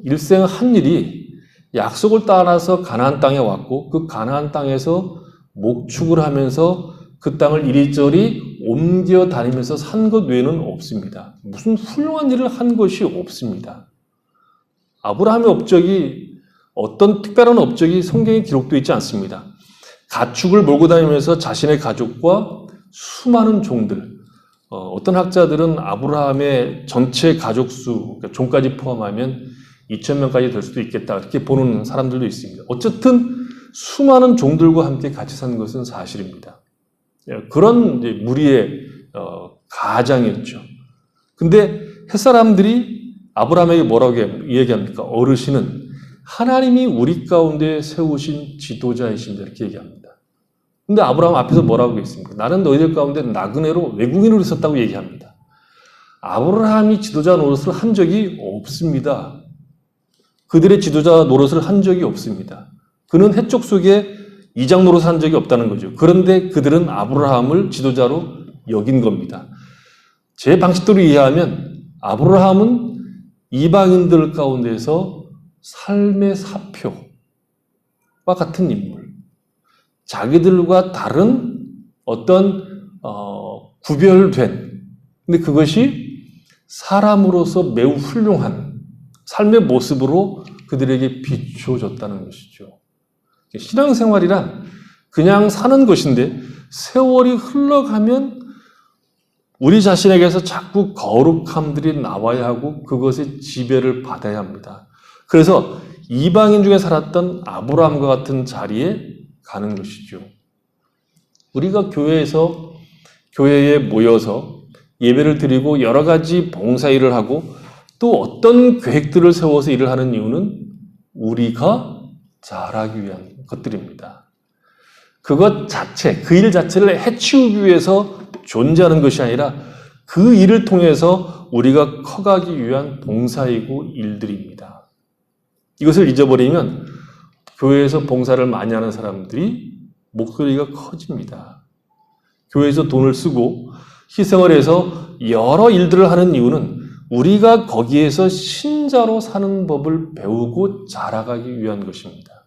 일생 한 일이 약속을 따라서 가나안 땅에 왔고 그 가나안 땅에서 목축을 하면서 그 땅을 이리저리 옮겨 다니면서 산 것 외에는 없습니다. 무슨 훌륭한 일을 한 것이 없습니다. 아브라함의 업적이 어떤 특별한 업적이 성경에 기록되어 있지 않습니다. 가축을 몰고 다니면서 자신의 가족과 수많은 종들, 어떤 학자들은 아브라함의 전체 가족 수, 그러니까 종까지 포함하면 2,000명까지 될 수도 있겠다 이렇게 보는 사람들도 있습니다. 어쨌든 수많은 종들과 함께 같이 산 것은 사실입니다. 그런 이제 무리의 가장이었죠. 근데 햇사람들이 아브라함에게 뭐라고 얘기합니까? 어르신은 하나님이 우리 가운데 세우신 지도자이십니다. 이렇게 얘기합니다. 근데 아브라함 앞에서 뭐라고 했습니까? 나는 너희들 가운데 나그네로 외국인으로 있었다고 얘기합니다. 아브라함이 지도자 노릇을 한 적이 없습니다. 그들의 지도자 노릇을 한 적이 없습니다. 그는 해쪽 속에 이장 노릇을 한 적이 없다는 거죠. 그런데 그들은 아브라함을 지도자로 여긴 겁니다. 제 방식대로 이해하면 아브라함은 이방인들 가운데서 삶의 사표와 같은 인물, 자기들과 다른 어떤 구별된, 근데 그것이 사람으로서 매우 훌륭한 삶의 모습으로 그들에게 비춰졌다는 것이죠. 신앙생활이란 그냥 사는 것인데 세월이 흘러가면 우리 자신에게서 자꾸 거룩함들이 나와야 하고 그것의 지배를 받아야 합니다. 그래서 이방인 중에 살았던 아브라함과 같은 자리에 가는 것이죠. 우리가 교회에 모여서 예배를 드리고 여러 가지 봉사일을 하고 또 어떤 계획들을 세워서 일을 하는 이유는 우리가 잘하기 위한 것들입니다. 그것 자체, 그 일 자체를 해치우기 위해서 존재하는 것이 아니라 그 일을 통해서 우리가 커가기 위한 봉사이고 일들입니다. 이것을 잊어버리면 교회에서 봉사를 많이 하는 사람들이 목소리가 커집니다. 교회에서 돈을 쓰고 희생을 해서 여러 일들을 하는 이유는 우리가 거기에서 신자로 사는 법을 배우고 자라가기 위한 것입니다.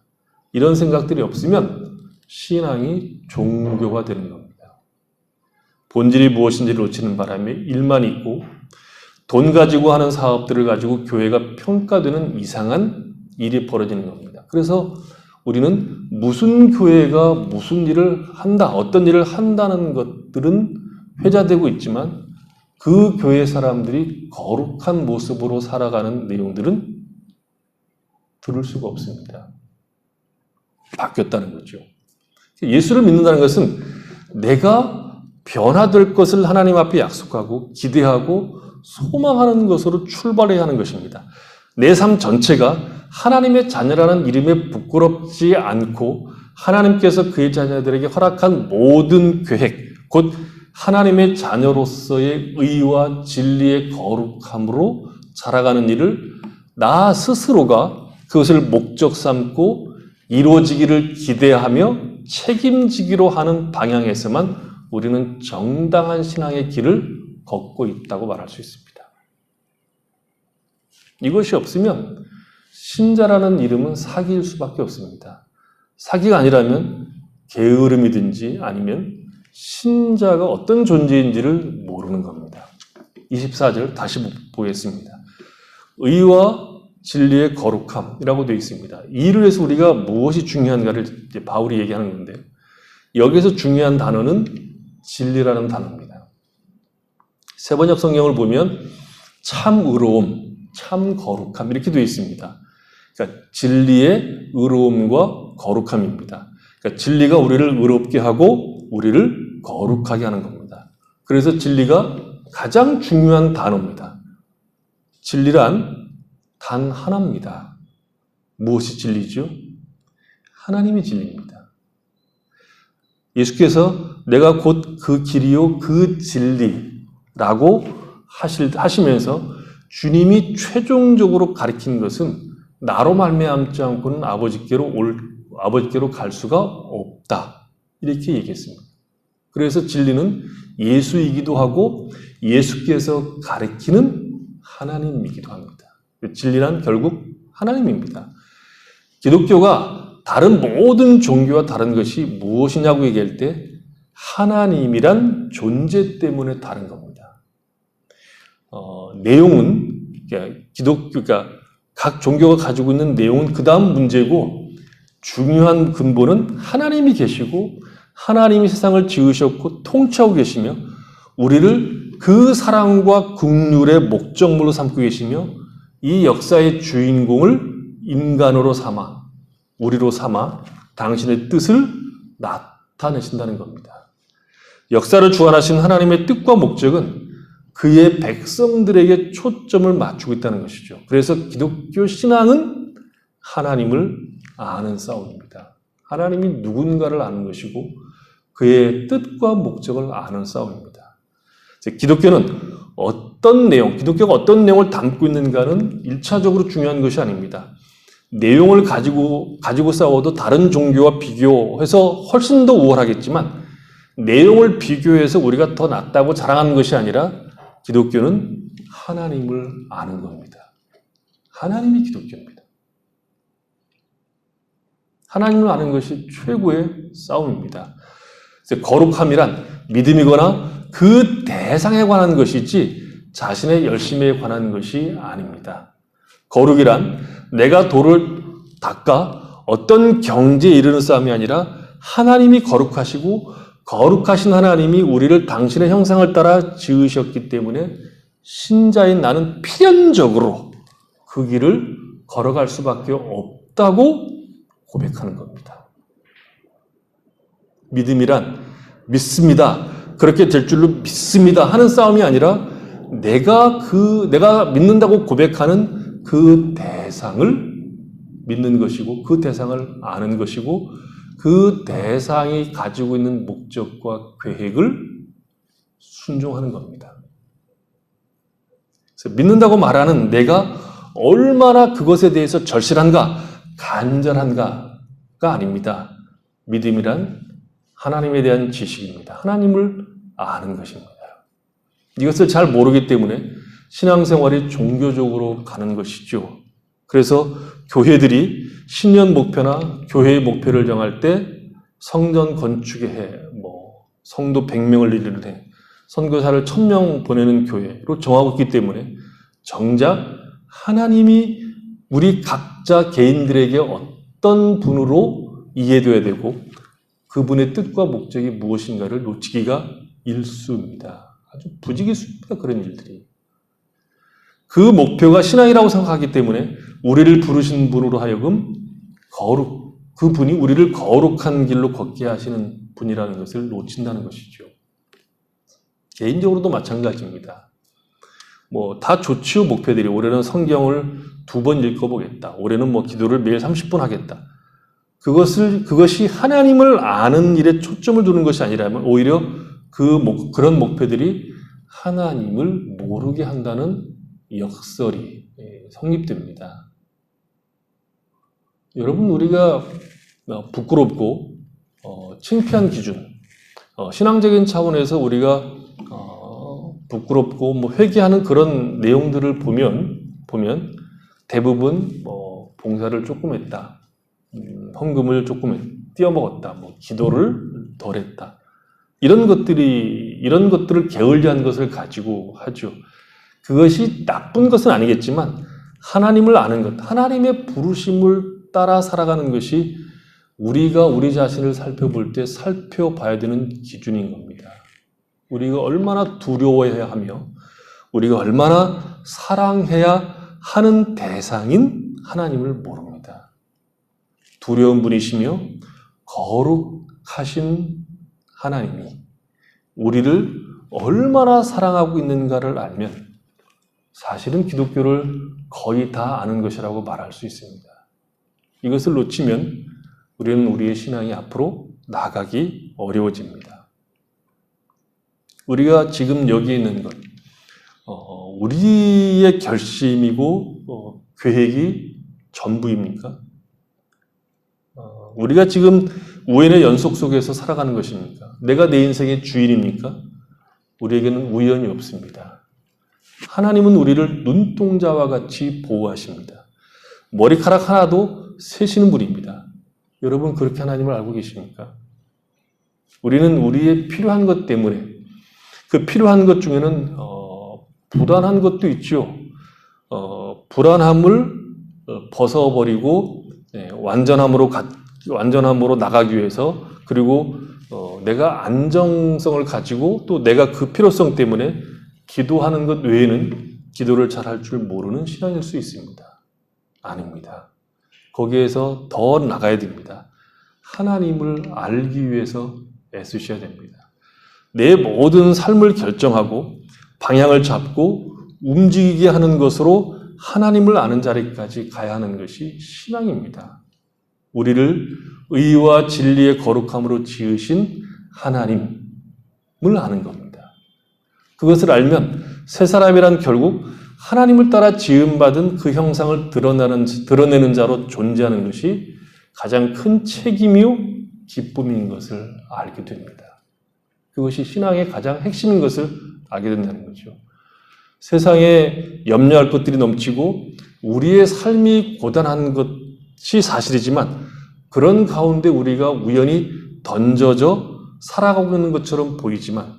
이런 생각들이 없으면 신앙이 종교가 되는 겁니다. 본질이 무엇인지를 놓치는 바람에 일만 있고 돈 가지고 하는 사업들을 가지고 교회가 평가되는 이상한 일이 벌어지는 겁니다. 그래서 우리는 무슨 교회가 무슨 일을 한다, 어떤 일을 한다는 것들은 회자되고 있지만 그 교회 사람들이 거룩한 모습으로 살아가는 내용들은 들을 수가 없습니다. 바뀌었다는 거죠. 예수를 믿는다는 것은 내가 변화될 것을 하나님 앞에 약속하고 기대하고 소망하는 것으로 출발해야 하는 것입니다. 내 삶 전체가 하나님의 자녀라는 이름에 부끄럽지 않고 하나님께서 그의 자녀들에게 허락한 모든 계획, 곧 하나님의 자녀로서의 의와 진리의 거룩함으로 자라가는 일을 나 스스로가 그것을 목적 삼고 이루어지기를 기대하며 책임지기로 하는 방향에서만 우리는 정당한 신앙의 길을 걷고 있다고 말할 수 있습니다. 이것이 없으면 신자라는 이름은 사기일 수밖에 없습니다. 사기가 아니라면 게으름이든지 아니면 신자가 어떤 존재인지를 모르는 겁니다. 24절 다시 보겠습니다. 의와 진리의 거룩함이라고 되어 있습니다. 이를 위해서 우리가 무엇이 중요한가를 이제 바울이 얘기하는 건데 여기서 중요한 단어는 진리라는 단어입니다. 세번역 성경을 보면 참 의로움, 참 거룩함 이렇게 되어 있습니다. 그러니까 진리의 의로움과 거룩함입니다. 그러니까 진리가 우리를 의롭게 하고 우리를 거룩하게 하는 겁니다. 그래서 진리가 가장 중요한 단어입니다. 진리란 단 하나입니다. 무엇이 진리죠? 하나님이 진리입니다. 예수께서 내가 곧 그 길이요 그 진리라고 하시면서 주님이 최종적으로 가리킨 것은 나로 말미암지 않고는 아버지께로 갈 수가 없다. 이렇게 얘기했습니다. 그래서 진리는 예수이기도 하고 예수께서 가리키는 하나님이기도 합니다. 진리란 결국 하나님입니다. 기독교가 다른 모든 종교와 다른 것이 무엇이냐고 얘기할 때 하나님이란 존재 때문에 다른 겁니다. 내용은 그러니까 각 종교가 가지고 있는 내용은 그 다음 문제고 중요한 근본은 하나님이 계시고 하나님이 세상을 지으셨고 통치하고 계시며 우리를 그 사랑과 긍휼의 목적물로 삼고 계시며 이 역사의 주인공을 인간으로 삼아 우리로 삼아 당신의 뜻을 나타내신다는 겁니다. 역사를 주관하신 하나님의 뜻과 목적은 그의 백성들에게 초점을 맞추고 있다는 것이죠. 그래서 기독교 신앙은 하나님을 아는 싸움입니다. 하나님이 누군가를 아는 것이고 그의 뜻과 목적을 아는 싸움입니다. 기독교가 어떤 내용을 담고 있는가는 1차적으로 중요한 것이 아닙니다. 내용을 가지고 싸워도 다른 종교와 비교해서 훨씬 더 우월하겠지만 내용을 비교해서 우리가 더 낫다고 자랑하는 것이 아니라 기독교는 하나님을 아는 겁니다. 하나님이 기독교입니다. 하나님을 아는 것이 최고의 싸움입니다. 거룩함이란 믿음이거나 그 대상에 관한 것이지 자신의 열심에 관한 것이 아닙니다. 거룩이란 내가 도를 닦아 어떤 경지에 이르는 싸움이 아니라 하나님이 거룩하시고 거룩하신 하나님이 우리를 당신의 형상을 따라 지으셨기 때문에 신자인 나는 필연적으로 그 길을 걸어갈 수밖에 없다고 고백하는 겁니다. 믿음이란 믿습니다. 그렇게 될 줄로 믿습니다 하는 싸움이 아니라 내가 믿는다고 고백하는 그 대상을 믿는 것이고 그 대상을 아는 것이고 그 대상이 가지고 있는 목적과 계획을 순종하는 겁니다. 그래서 믿는다고 말하는 내가 얼마나 그것에 대해서 절실한가, 간절한가가 아닙니다. 믿음이란 하나님에 대한 지식입니다. 하나님을 아는 것입니다. 이것을 잘 모르기 때문에 신앙생활이 종교적으로 가는 것이죠. 그래서 교회들이 신년 목표나 교회의 목표를 정할 때 성전 건축의 해, 성도 100명을 이루는 해, 선교사를 1000명 보내는 교회로 정하고 있기 때문에 정작 하나님이 우리 각자 개인들에게 어떤 분으로 이해되어야 되고 그분의 뜻과 목적이 무엇인가를 놓치기가 일쑤입니다. 아주 부지기수입니다. 그런 일들이. 그 목표가 신앙이라고 생각하기 때문에 우리를 부르신 분으로 하여금 그분이 우리를 거룩한 길로 걷게 하시는 분이라는 것을 놓친다는 것이죠. 개인적으로도 마찬가지입니다. 다 좋지요, 목표들이. 올해는 성경을 2번 읽어보겠다. 올해는 기도를 매일 30분 하겠다. 그것이 하나님을 아는 일에 초점을 두는 것이 아니라면 오히려 그런 목표들이 하나님을 모르게 한다는 역설이 성립됩니다. 여러분, 우리가 부끄럽고 창피한 기준, 신앙적인 차원에서 우리가 부끄럽고 회개하는 그런 내용들을 보면 대부분 봉사를 조금 했다, 헌금을 조금 띄어먹었다, 기도를 덜 했다, 이런 것들을 게을리한 것을 가지고 하죠. 그것이 나쁜 것은 아니겠지만 하나님을 아는 것, 하나님의 부르심을 따라 살아가는 것이 우리가 우리 자신을 살펴볼 때 살펴봐야 되는 기준인 겁니다. 우리가 얼마나 두려워해야 하며 우리가 얼마나 사랑해야 하는 대상인 하나님을 모릅니다. 두려운 분이시며 거룩하신 하나님이 우리를 얼마나 사랑하고 있는가를 알면 사실은 기독교를 거의 다 아는 것이라고 말할 수 있습니다. 이것을 놓치면 우리는 우리의 신앙이 앞으로 나가기 어려워집니다. 우리가 지금 여기 있는 것, 우리의 결심이고 계획이 전부입니까? 우리가 지금 우연의 연속 속에서 살아가는 것입니까? 내가 내 인생의 주인입니까? 우리에게는 우연이 없습니다. 하나님은 우리를 눈동자와 같이 보호하십니다. 머리카락 하나도 세시는 분입니다. 여러분, 그렇게 하나님을 알고 계십니까? 우리는 우리의 필요한 것 때문에 그 필요한 것 중에는 불안한 것도 있죠. 불안함을 벗어버리고 완전함으로 나가기 위해서, 그리고 내가 안정성을 가지고 또 내가 그 필요성 때문에 기도하는 것 외에는 기도를 잘할 줄 모르는 신앙일 수 있습니다. 아닙니다. 거기에서 더 나가야 됩니다. 하나님을 알기 위해서 애쓰셔야 됩니다. 내 모든 삶을 결정하고 방향을 잡고 움직이게 하는 것으로 하나님을 아는 자리까지 가야 하는 것이 신앙입니다. 우리를 의와 진리의 거룩함으로 지으신 하나님을 아는 겁니다. 그것을 알면 새 사람이란 결국 하나님을 따라 지음받은 그 형상을 드러내는 자로 존재하는 것이 가장 큰 책임이요 기쁨인 것을 알게 됩니다. 그것이 신앙의 가장 핵심인 것을 알게 된다는 거죠. 세상에 염려할 것들이 넘치고 우리의 삶이 고단한 것이 사실이지만 그런 가운데 우리가 우연히 던져져 살아가고 있는 것처럼 보이지만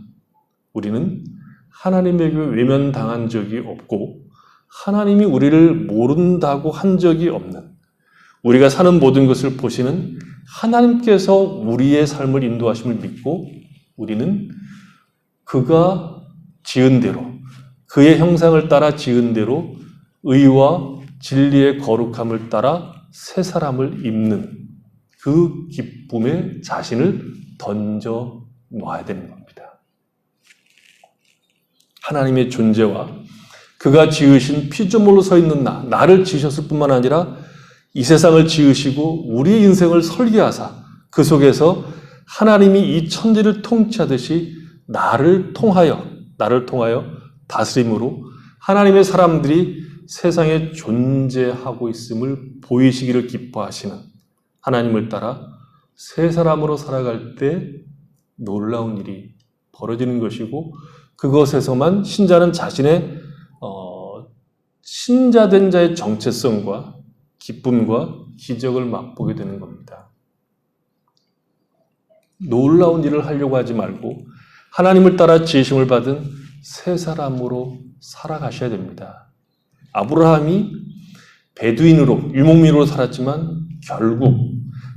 우리는 하나님에게 외면당한 적이 없고 하나님이 우리를 모른다고 한 적이 없는, 우리가 사는 모든 것을 보시는 하나님께서 우리의 삶을 인도하심을 믿고 우리는 그가 지은 대로, 그의 형상을 따라 지은 대로 의와 진리의 거룩함을 따라 새 사람을 입는 그 기쁨에 자신을 던져 놔야 되는 겁니다. 하나님의 존재와 그가 지으신 피조물로 서 있는 나를 지으셨을 뿐만 아니라 이 세상을 지으시고 우리의 인생을 설계하사 그 속에서 하나님이 이 천지를 통치하듯이 나를 통하여 다스림으로 하나님의 사람들이 세상에 존재하고 있음을 보이시기를 기뻐하시는 하나님을 따라 새 사람으로 살아갈 때 놀라운 일이 벌어지는 것이고, 그것에서만 신자는 자신의 신자된 자의 정체성과 기쁨과 기적을 맛보게 되는 겁니다. 놀라운 일을 하려고 하지 말고 하나님을 따라 지으심을 받은 새 사람으로 살아가셔야 됩니다. 아브라함이 베두인으로, 유목민으로 살았지만 결국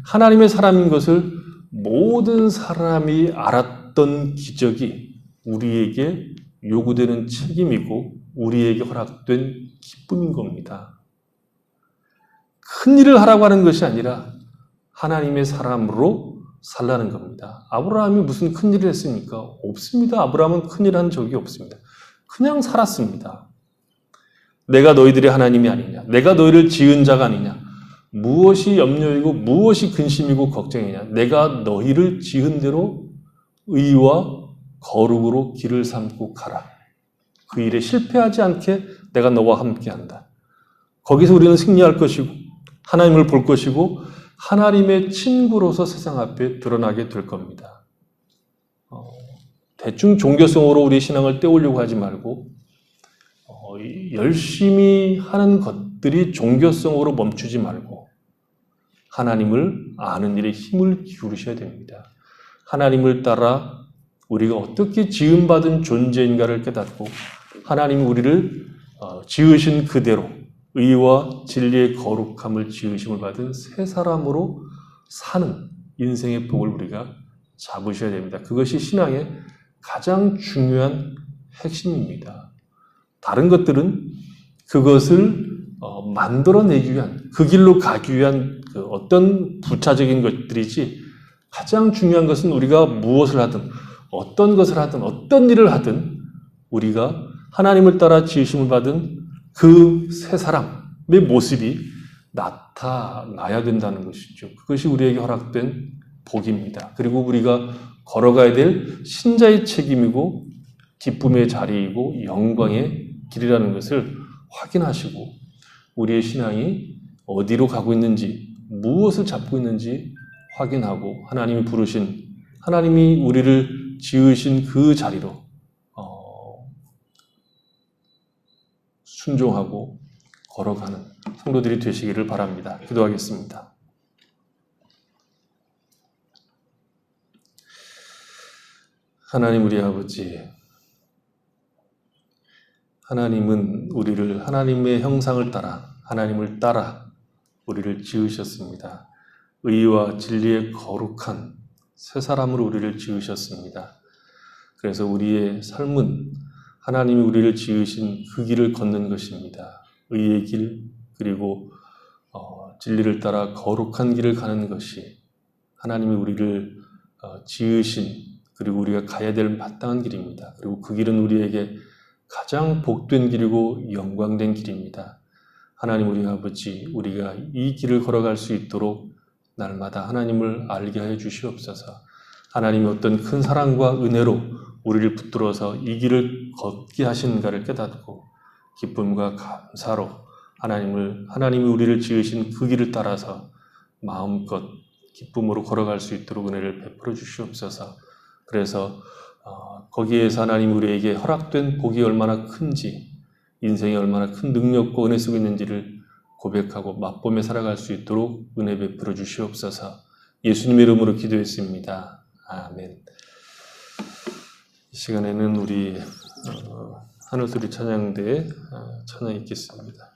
하나님의 사람인 것을 모든 사람이 알았던 기적이 우리에게 요구되는 책임이고 우리에게 허락된 기쁨인 겁니다. 큰 일을 하라고 하는 것이 아니라 하나님의 사람으로 살라는 겁니다. 아브라함이 무슨 큰 일을 했습니까? 없습니다. 아브라함은 큰 일 한 적이 없습니다. 그냥 살았습니다. 내가 너희들의 하나님이 아니냐? 내가 너희를 지은 자가 아니냐? 무엇이 염려이고 무엇이 근심이고 걱정이냐? 내가 너희를 지은 대로 의와 거룩으로 길을 삼고 가라. 그 일에 실패하지 않게 내가 너와 함께한다. 거기서 우리는 승리할 것이고 하나님을 볼 것이고 하나님의 친구로서 세상 앞에 드러나게 될 겁니다. 대충 종교성으로 우리 신앙을 때우려고 하지 말고 열심히 하는 것들이 종교성으로 멈추지 말고 하나님을 아는 일에 힘을 기울이셔야 됩니다. 하나님을 따라 우리가 어떻게 지음받은 존재인가를 깨닫고 하나님이 우리를 지으신 그대로 의와 진리의 거룩함을 지으심을 받은 새 사람으로 사는 인생의 복을 우리가 잡으셔야 됩니다. 그것이 신앙의 가장 중요한 핵심입니다. 다른 것들은 그것을 만들어내기 위한, 그 길로 가기 위한 어떤 부차적인 것들이지 가장 중요한 것은 우리가 무엇을 하든 어떤 것을 하든 어떤 일을 하든 우리가 하나님을 따라 지으심을 받은 그 새 사람의 모습이 나타나야 된다는 것이죠. 그것이 우리에게 허락된 복입니다. 그리고 우리가 걸어가야 될 신자의 책임이고 기쁨의 자리이고 영광의 길이라는 것을 확인하시고 우리의 신앙이 어디로 가고 있는지 무엇을 잡고 있는지 확인하고 하나님이 부르신 하나님이 우리를 지으신 그 자리로 순종하고 걸어가는 성도들이 되시기를 바랍니다. 기도하겠습니다. 하나님 우리 아버지, 하나님은 우리를 하나님의 형상을 따라 하나님을 따라 우리를 지으셨습니다. 의와 진리의 거룩한 새 사람으로 우리를 지으셨습니다. 그래서 우리의 삶은 하나님이 우리를 지으신 그 길을 걷는 것입니다. 의의 길 그리고 진리를 따라 거룩한 길을 가는 것이 하나님이 우리를 지으신 그리고 우리가 가야 될 마땅한 길입니다. 그리고 그 길은 우리에게 가장 복된 길이고 영광된 길입니다. 하나님 우리 아버지, 우리가 이 길을 걸어갈 수 있도록 날마다 하나님을 알게 하여 주시옵소서. 하나님이 어떤 큰 사랑과 은혜로 우리를 붙들어서 이 길을 걷게 하시는가를 깨닫고 기쁨과 감사로 하나님이 우리를 지으신 그 길을 따라서 마음껏 기쁨으로 걸어갈 수 있도록 은혜를 베풀어 주시옵소서. 그래서 거기에서 하나님 우리에게 허락된 복이 얼마나 큰지, 인생이 얼마나 큰 능력과 은혜 속에 있는지를 고백하고 맛보며 살아갈 수 있도록 은혜 베풀어 주시옵소서. 예수님의 이름으로 기도했습니다. 아멘. 이 시간에는 우리 하늘소리 찬양대에 찬양 있겠습니다.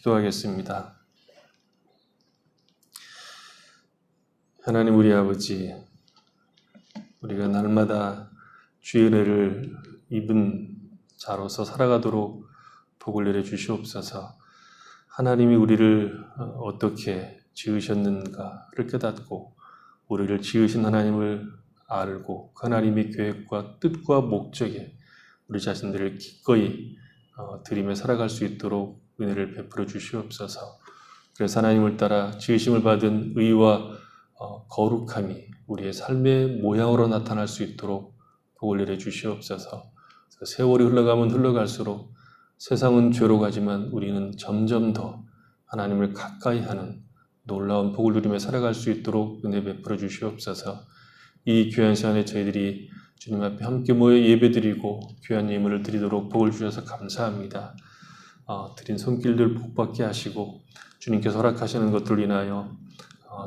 기도하겠습니다. 하나님 우리 아버지, 우리가 날마다 주의 은혜를 입은 자로서 살아가도록 복을 내려 주시옵소서. 하나님이 우리를 어떻게 지으셨는가를 깨닫고 우리를 지으신 하나님을 알고 그 하나님의 계획과 뜻과 목적에 우리 자신들을 기꺼이 드리며 살아갈 수 있도록 은혜를 베풀어 주시옵소서. 그래서 하나님을 따라 지으심을 받은 의와 거룩함이 우리의 삶의 모양으로 나타날 수 있도록 복을 내려 주시옵소서. 세월이 흘러가면 흘러갈수록 세상은 죄로 가지만 우리는 점점 더 하나님을 가까이 하는 놀라운 복을 누리며 살아갈 수 있도록 은혜 베풀어 주시옵소서. 이 귀한 시간에 저희들이 주님 앞에 함께 모여 예배드리고 귀한 예물을 드리도록 복을 주셔서 감사합니다. 드린 손길들 복받게 하시고 주님께서 허락하시는 것들을 인하여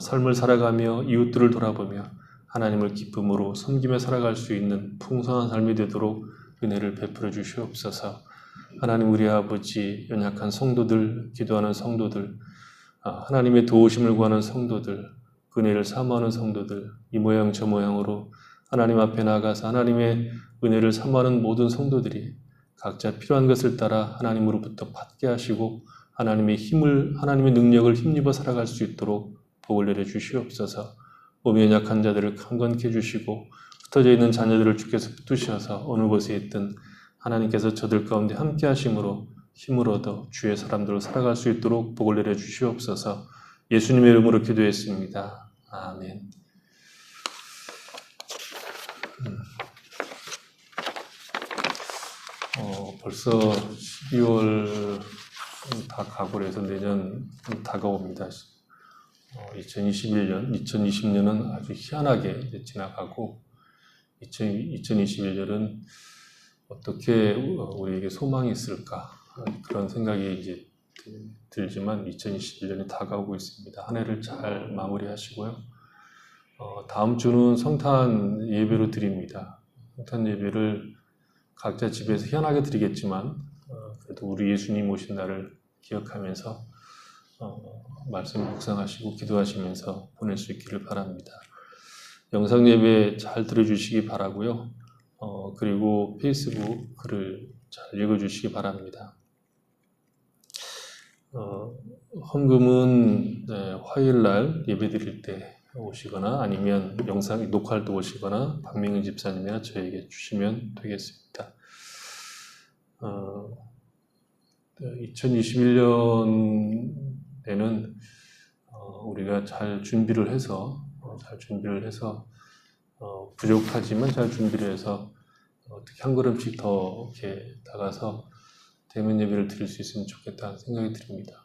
삶을 살아가며 이웃들을 돌아보며 하나님을 기쁨으로 섬기며 살아갈 수 있는 풍성한 삶이 되도록 은혜를 베풀어 주시옵소서. 하나님 우리 아버지, 연약한 성도들, 기도하는 성도들, 하나님의 도우심을 구하는 성도들, 은혜를 사모하는 성도들, 이 모양 저 모양으로 하나님 앞에 나가서 하나님의 은혜를 사모하는 모든 성도들이 각자 필요한 것을 따라 하나님으로부터 받게 하시고 하나님의 힘을, 하나님의 능력을 힘입어 살아갈 수 있도록 복을 내려 주시옵소서. 몸이 연약한 자들을 강건케 해주시고 흩어져 있는 자녀들을 주께서 붙드셔서 어느 곳에 있든 하나님께서 저들 가운데 함께 하심으로 힘을 얻어 주의 사람들로 살아갈 수 있도록 복을 내려 주시옵소서. 예수님의 이름으로 기도했습니다. 아멘. 벌써 12월 다 가고 그래서 내년 다가옵니다. 2020년은 아주 희한하게 이제 지나가고 2021년은 어떻게 우리에게 소망이 있을까 그런 생각이 이제 들지만 2021년이 다가오고 있습니다. 한 해를 잘 마무리하시고요. 다음 주는 성탄 예배로 드립니다. 성탄 예배를 각자 집에서 희한하게 드리겠지만 그래도 우리 예수님 오신 날을 기억하면서 말씀 묵상하시고 기도하시면서 보낼 수 있기를 바랍니다. 영상 예배 잘 들어주시기 바라고요. 그리고 페이스북 글을 잘 읽어주시기 바랍니다. 헌금은 화요일날 예배 드릴 때 오시거나 아니면 영상 녹화할 때 오시거나 박명은 집사님이나 저에게 주시면 되겠습니다. 2021년에는 우리가 잘 준비를 해서 부족하지만 잘 준비를 해서 어떻게 한 걸음씩 더 이렇게 나가서 대면 예배를 드릴 수 있으면 좋겠다는 생각이 듭니다.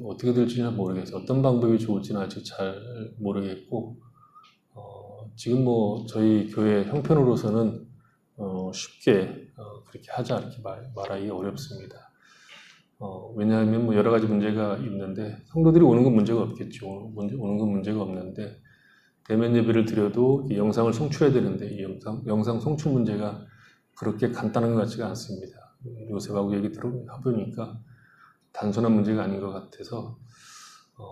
어떻게 될지는 모르겠어요. 어떤 방법이 좋을지는 아직 잘 모르겠고 지금 저희 교회 형편으로서는 쉽게 그렇게 하자 이렇게 말하기 어렵습니다. 왜냐하면 여러 가지 문제가 있는데 성도들이 오는 건 문제가 없겠죠. 오는 건 문제가 없는데 대면 예배를 드려도 이 영상을 송출해야 되는데 이 영상 송출 문제가 그렇게 간단한 것 같지가 않습니다. 요셉하고 얘기 들어보니까 단순한 문제가 아닌 것 같아서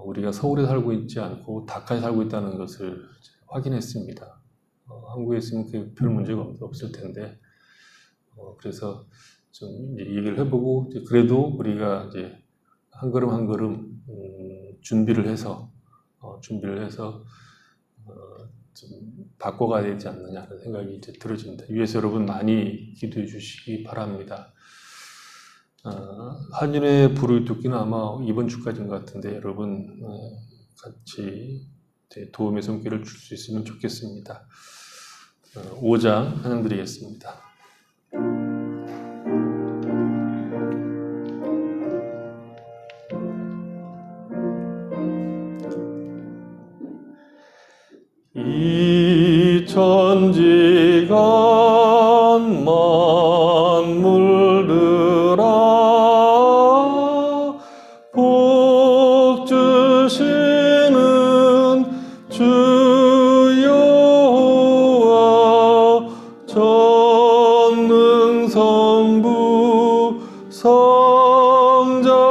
우리가 서울에 살고 있지 않고 다카에 살고 있다는 것을 확인했습니다. 한국에 있으면 별 문제가 없을 텐데 그래서 좀 이제 얘기를 해보고 그래도 우리가 이제 한 걸음 한 걸음 준비를 해서 좀 바꿔가야 되지 않느냐 하는 생각이 이제 들어집니다. 위에서 여러분 많이 기도해 주시기 바랍니다. 한윤의 부르짖기는 아마 이번 주까지인 것 같은데 여러분 같이 도움의 손길을 줄 수 있으면 좋겠습니다. 5장 찬양드리겠습니다. 이 천지간 만물들아 복 주시는 주 여호와 전능성부 성자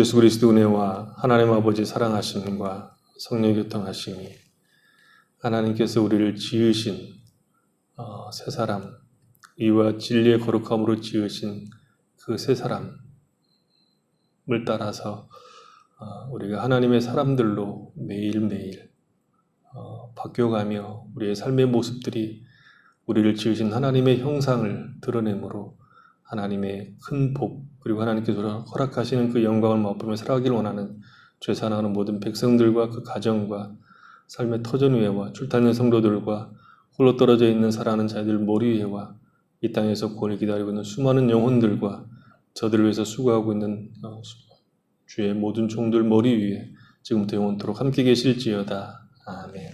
예수 그리스도 은혜와 하나님 아버지 사랑하심과 성령의 교통하심이 하나님께서 우리를 지으신 새 사람, 의와 진리의 거룩함으로 지으신 그 새 사람을 따라서 우리가 하나님의 사람들로 매일매일 바뀌어가며 우리의 삶의 모습들이 우리를 지으신 하나님의 형상을 드러내므로 하나님의 큰 복, 그리고 하나님께서 허락하시는 그 영광을 맛보며 살아가길 원하는 죄사하는 모든 백성들과 그 가정과 삶의 터전위에와 출타하는 성도들과 홀로 떨어져 있는 살아가는 자들 머리 위에와 이 땅에서 구원을 기다리고 있는 수많은 영혼들과 저들을 위해서 수고하고 있는 주의 모든 종들 머리 위에 지금부터 영원토록 함께 계실지어다. 아멘.